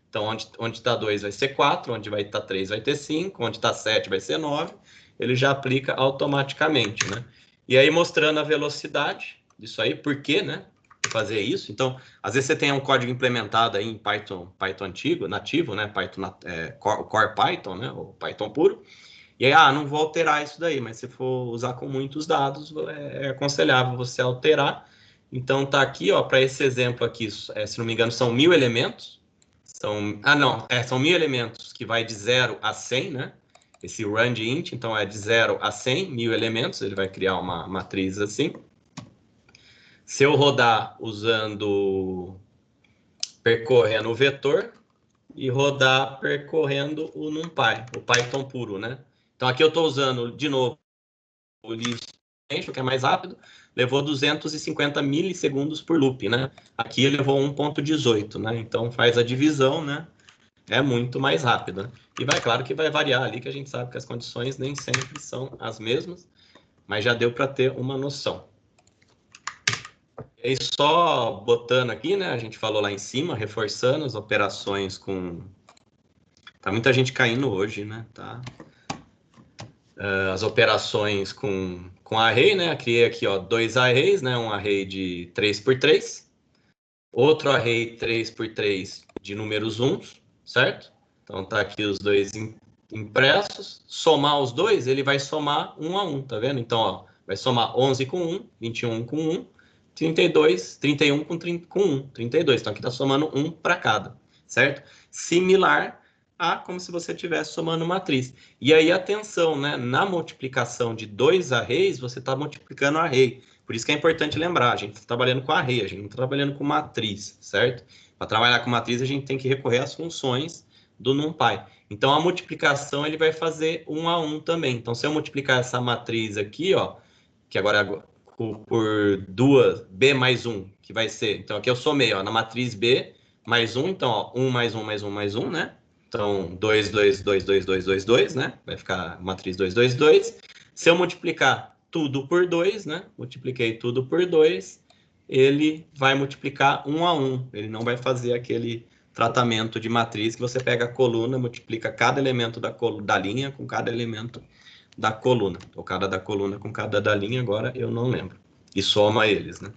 Então, onde está 2 vai ser 4, onde vai estar 3 vai ter 5, onde está 7 vai ser 9, ele já aplica automaticamente, né? E aí, mostrando a velocidade disso aí, por quê, né? Fazer isso. Então, às vezes você tem um código implementado aí em Python antigo, nativo, né? Core Python, né? Ou Python puro. E aí, não vou alterar isso daí, mas se for usar com muitos dados, é aconselhável você alterar. Então, tá aqui, ó, para esse exemplo aqui, se não me engano, são 1000 elementos. São 1000 elementos que vai de 0 a 100, né? Esse range int, então é de 0 a 100, 1000 elementos, ele vai criar uma matriz assim. Se eu rodar usando percorrendo o vetor e rodar percorrendo o NumPy, o Python puro, né? Então aqui eu estou usando de novo o list, que é mais rápido, levou 250 milissegundos por loop, né? Aqui levou 1.18, né? Então faz a divisão, né? É muito mais rápido, né? E claro que vai variar ali, que a gente sabe que as condições nem sempre são as mesmas, mas já deu para ter uma noção. E só botando aqui, né? A gente falou lá em cima, reforçando as operações com... Tá muita gente caindo hoje, né? Tá? As operações com array, né? Criei aqui, ó, 2 arrays, né? Um array de 3x3, outro array 3x3 de números 1, certo? Então tá aqui os dois impressos. Somar os dois, ele vai somar 1 a 1, tá vendo? Então, ó, vai somar 11 com 1, 21 com 1, 31 com 1, 32. Então aqui tá somando 1 para cada, certo? Similar a como se você estivesse somando matriz. E aí, atenção, né? Na multiplicação de 2 arrays, você está multiplicando array. Por isso que é importante lembrar, a gente está trabalhando com array, a gente não está trabalhando com matriz, certo? Para trabalhar com matriz, a gente tem que recorrer às funções do NumPy. Então, a multiplicação, ele vai fazer 1 a 1 também. Então, se eu multiplicar essa matriz aqui, ó, que agora é por 2, B mais 1, que vai ser... Então, aqui eu somei, ó, na matriz B mais 1, então, ó, 1 mais 1 mais 1 mais 1, né? Então, 2, 2, 2, 2, 2, 2, 2, né? Vai ficar matriz 2, 2, 2. Se eu multiplicar tudo por 2, né? Multipliquei tudo por 2, ele vai multiplicar 1 a 1. Ele não vai fazer aquele tratamento de matriz que você pega a coluna, multiplica cada elemento da linha com cada elemento da coluna. Ou cada da coluna com cada da linha, agora eu não lembro. E soma eles, né?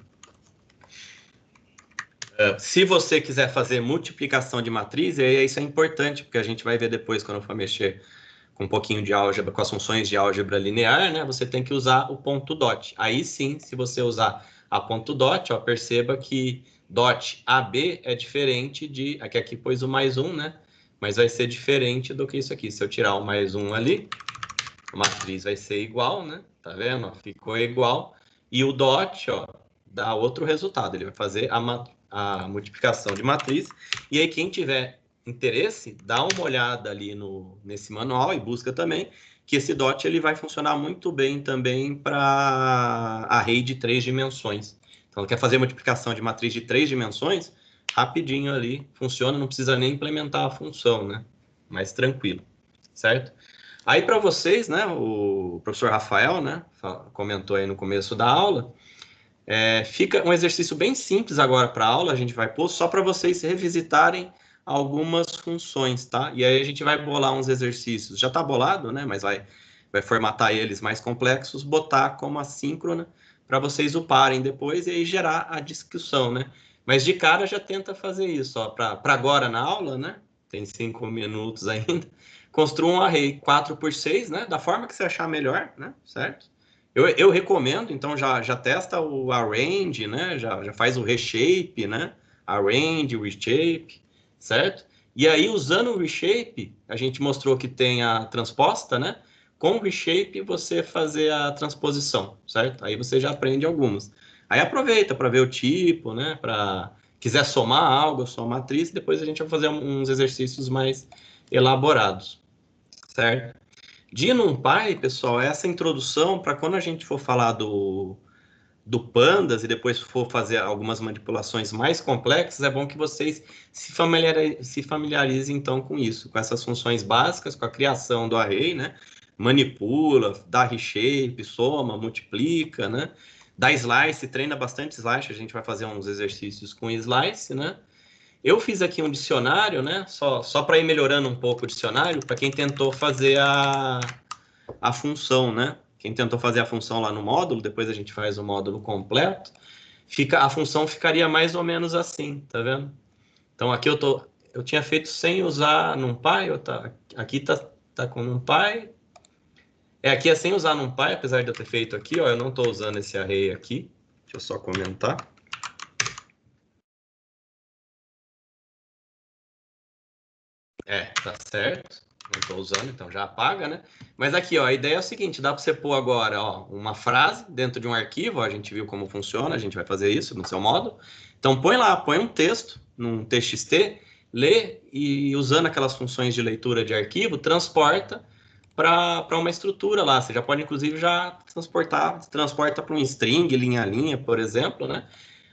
Se você quiser fazer multiplicação de matriz, isso é importante, porque a gente vai ver depois, quando eu for mexer com um pouquinho de álgebra, com as funções de álgebra linear, né? Você tem que usar o ponto dot. Aí sim, se você usar a ponto dot, ó, perceba que dot AB é diferente de... Aqui pôs o mais 1, né? Mas vai ser diferente do que isso aqui. Se eu tirar o mais 1 ali, a matriz vai ser igual, né? Tá vendo? Ficou igual. E o dot, ó, dá outro resultado. Ele vai fazer a multiplicação de matriz. E aí, quem tiver interesse, dá uma olhada ali nesse manual e busca também, que esse DOT ele vai funcionar muito bem também para array de 3 dimensões. Então, quer fazer multiplicação de matriz de 3 dimensões, rapidinho ali, funciona, não precisa nem implementar a função, né? Mais tranquilo, certo? Aí, para vocês, né, o professor Rafael, né, comentou aí no começo da aula, fica um exercício bem simples agora para a aula, a gente vai pôr só para vocês revisitarem algumas funções, tá? E aí a gente vai bolar uns exercícios, já está bolado, né, mas vai formatar eles mais complexos, botar como assíncrona, para vocês uparem depois e aí gerar a discussão, né? Mas de cara já tenta fazer isso, ó, para agora na aula, né? Tem 5 minutos ainda. Construa um array 4x6, né? Da forma que você achar melhor, né? Certo? Eu recomendo, então já testa o arrange, né? Já faz o reshape, né? Arrange, reshape, certo? E aí, usando o reshape, a gente mostrou que tem a transposta, né? Com o reshape, você fazer a transposição, certo? Aí você já aprende algumas. Aí aproveita para ver o tipo, né? Para quiser somar algo, somar matriz, depois a gente vai fazer uns exercícios mais elaborados, certo? De NumPy, pessoal, essa introdução para quando a gente for falar do Pandas e depois for fazer algumas manipulações mais complexas, é bom que vocês se familiarizem então com isso, com essas funções básicas, com a criação do array, né? Manipula, dá reshape, soma, multiplica, né? Dá slice, treina bastante slice, a gente vai fazer uns exercícios com slice, né? Eu fiz aqui um dicionário, né? Só para ir melhorando um pouco o dicionário, para quem tentou fazer a função, né? Quem tentou fazer a função lá no módulo, depois a gente faz o módulo completo, a função ficaria mais ou menos assim, tá vendo? Então aqui eu tinha feito sem usar NumPy, aqui tá com NumPy. Aqui é sem usar NumPy, apesar de eu ter feito aqui, ó, eu não estou usando esse array aqui. Deixa eu só comentar. Tá certo. Não estou usando, então já apaga, né? Mas aqui, ó, a ideia é o seguinte, dá para você pôr agora, ó, uma frase dentro de um arquivo, ó, a gente viu como funciona, a gente vai fazer isso no seu módulo. Então põe lá, põe um texto, num TXT, lê e usando aquelas funções de leitura de arquivo, transporta para uma estrutura lá. Você já pode, inclusive, já transporta para um string, linha a linha, por exemplo, né?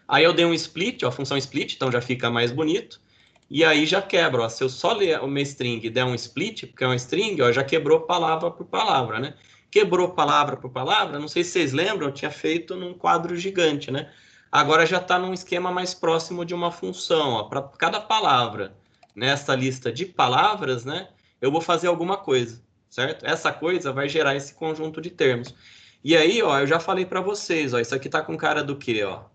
Aí eu dei um split, ó, a função split, então já fica mais bonito. E aí já quebra, ó, se eu só ler uma string e der um split, porque é uma string, ó, já quebrou palavra por palavra, né? Quebrou palavra por palavra, não sei se vocês lembram, eu tinha feito num quadro gigante, né? Agora já está num esquema mais próximo de uma função, ó, para cada palavra nessa lista de palavras, né? Eu vou fazer alguma coisa, certo? Essa coisa vai gerar esse conjunto de termos. E aí, ó, eu já falei para vocês, ó, isso aqui tá com cara do quê, ó?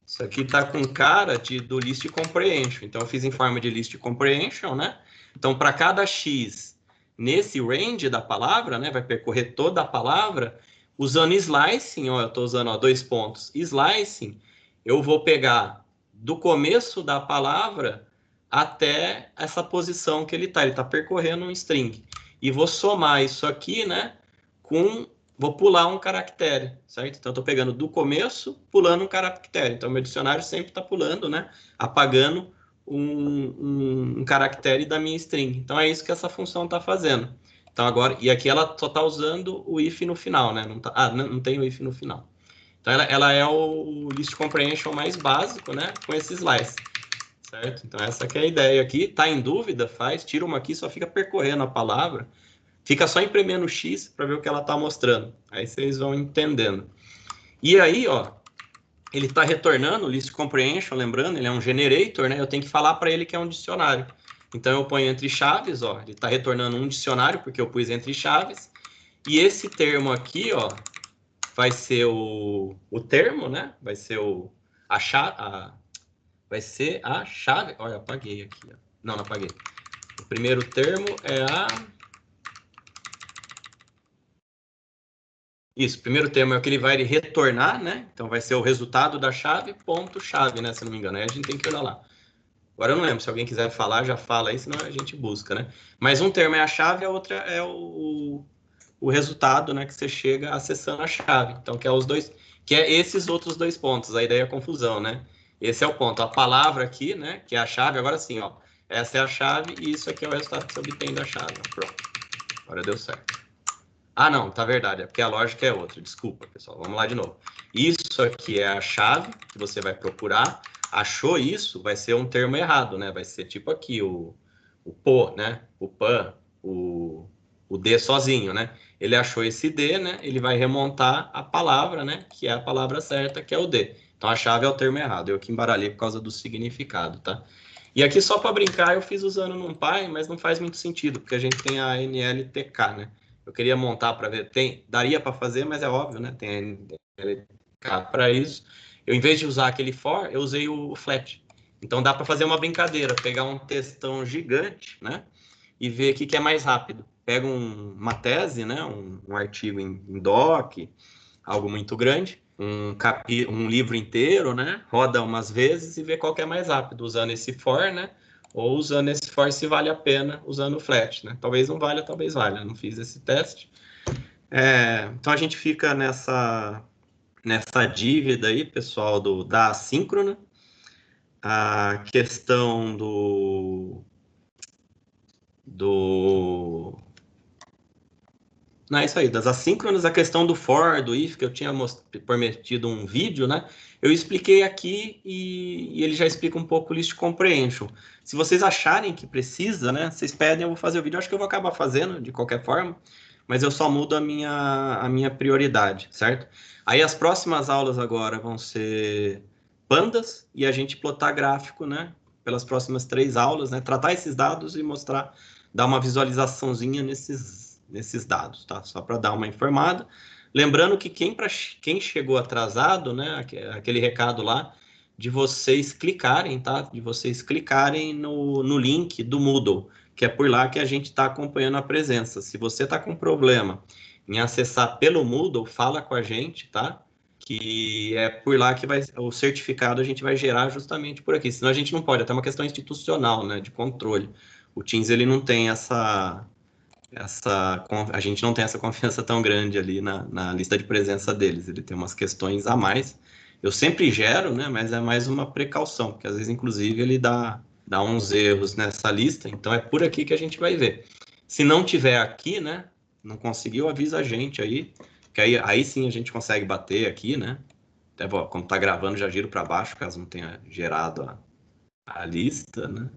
Isso aqui está com cara do list comprehension. Então, eu fiz em forma de list comprehension, né? Então, para cada x nesse range da palavra, né? Vai percorrer toda a palavra. Usando slicing, ó, eu estou usando, ó, 2 pontos. Slicing, eu vou pegar do começo da palavra até essa posição que ele está. Ele está percorrendo um string. E vou somar isso aqui, né? Vou pular um caractere, certo? Então, eu estou pegando do começo, pulando um caractere. Então, meu dicionário sempre está pulando, né? Apagando um caractere da minha string. Então, é isso que essa função está fazendo. Então, agora... E aqui ela só está usando o if no final, né? Não tem o if no final. Então, ela é o list comprehension mais básico, né? Com esse slice, certo? Então, essa que é a ideia aqui. Tá em dúvida? Tira uma aqui, só fica percorrendo a palavra. Fica só imprimendo o X para ver o que ela está mostrando. Aí vocês vão entendendo. E aí, ó, ele está retornando o list comprehension, lembrando, ele é um generator, né? Eu tenho que falar para ele que é um dicionário. Então, eu ponho entre chaves, ó, ele está retornando um dicionário, porque eu pus entre chaves. E esse termo aqui, ó, vai ser o termo, né? Vai ser a chave. Vai ser a chave. Olha, apaguei aqui, ó. Não apaguei. O primeiro termo é a... Isso, o primeiro termo é o que ele vai retornar, né? Então, vai ser o resultado da chave, ponto chave, né? Se não me engano. Aí a gente tem que olhar lá. Agora eu não lembro, se alguém quiser falar, já fala aí, senão a gente busca, né? Mas um termo é a chave, a outra é o resultado, né? Que você chega acessando a chave. Então, que é os dois, que é esses outros 2 pontos. A ideia é a confusão, né? Esse é o ponto. A palavra aqui, né? Que é a chave, agora sim, ó. Essa é a chave e isso aqui é o resultado que você obtém da chave. Pronto. Agora deu certo. Ah, não, tá verdade. É porque a lógica é outra. Desculpa, pessoal. Vamos lá de novo. Isso aqui é a chave que você vai procurar. Achou isso, vai ser um termo errado, né? Vai ser tipo aqui, o pô, né? O pan, o D sozinho, né? Ele achou esse D, né? Ele vai remontar a palavra, né? Que é a palavra certa, que é o D. Então, a chave é o termo errado. Eu que embaralhei por causa do significado, tá? E aqui, só para brincar, eu fiz usando NumPy, mas não faz muito sentido, porque a gente tem a NLTK, né? Eu queria montar para ver, daria para fazer, mas é óbvio, né? Tem a NLTK para isso. Eu, em vez de usar aquele for, eu usei o flat. Então, dá para fazer uma brincadeira, pegar um textão gigante, né? E ver o que é mais rápido. Pega uma tese, né? Um artigo em doc, algo muito grande, um livro inteiro, né? Roda umas vezes e vê qual que é mais rápido, usando esse for, né? Ou usando esse for se vale a pena, usando o flat, né? Talvez não valha, talvez valha. Não fiz esse teste. Então, a gente fica nessa dívida aí, pessoal, da assíncrona. A questão não, é isso aí, das assíncronas, a questão do for, do if, que eu tinha prometido um vídeo, né? Eu expliquei aqui e ele já explica um pouco o list comprehension. Se vocês acharem que precisa, né? Vocês pedem, eu vou fazer o vídeo. Acho que eu vou acabar fazendo, de qualquer forma, mas eu só mudo a minha prioridade, certo? Aí as próximas aulas agora vão ser pandas e a gente plotar gráfico, né? Pelas próximas 3 aulas, né? Tratar esses dados e mostrar, dar uma visualizaçãozinha nesses dados, tá? Só para dar uma informada. Lembrando que quem chegou atrasado, né? Aquele recado lá de vocês clicarem, tá? De vocês clicarem no link do Moodle, que é por lá que a gente está acompanhando a presença. Se você está com problema em acessar pelo Moodle, fala com a gente, tá? Que é por lá que o certificado a gente vai gerar justamente por aqui. Senão a gente não pode, até uma questão institucional, né? De controle. O Teams, ele não tem a gente não tem essa confiança tão grande ali na lista de presença deles. Ele tem umas questões a mais. Eu sempre gero, né? Mas é mais uma precaução, porque às vezes, inclusive, ele dá uns erros nessa lista. Então, é por aqui que a gente vai ver. Se não tiver aqui, né? Não conseguiu, avisa a gente aí, que aí sim a gente consegue bater aqui, né? Até, como tá gravando, já giro para baixo, caso não tenha gerado a lista, né?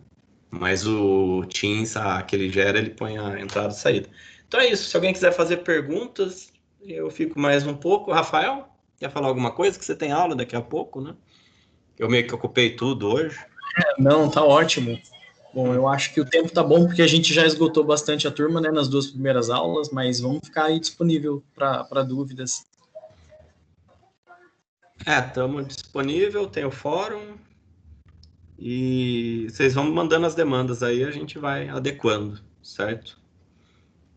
Mas o Teams, que ele gera, ele põe a entrada e saída. Então é isso. Se alguém quiser fazer perguntas, eu fico mais um pouco. Rafael, quer falar alguma coisa? Que você tem aula daqui a pouco, né? Eu meio que ocupei tudo hoje. Não, tá ótimo. Bom, eu acho que o tempo tá bom, porque a gente já esgotou bastante a turma, né, nas 2 primeiras aulas, mas vamos ficar aí disponível para dúvidas. Estamos disponível, tem o fórum. E vocês vão mandando as demandas aí, a gente vai adequando, certo?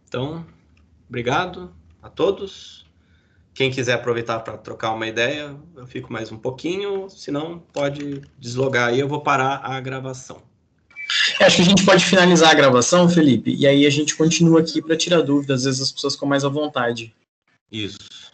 Então, obrigado a todos. Quem quiser aproveitar para trocar uma ideia, eu fico mais um pouquinho. Se não, pode deslogar aí, eu vou parar a gravação. Acho que a gente pode finalizar a gravação, Felipe, e aí a gente continua aqui para tirar dúvidas, às vezes as pessoas ficam mais à vontade. Isso.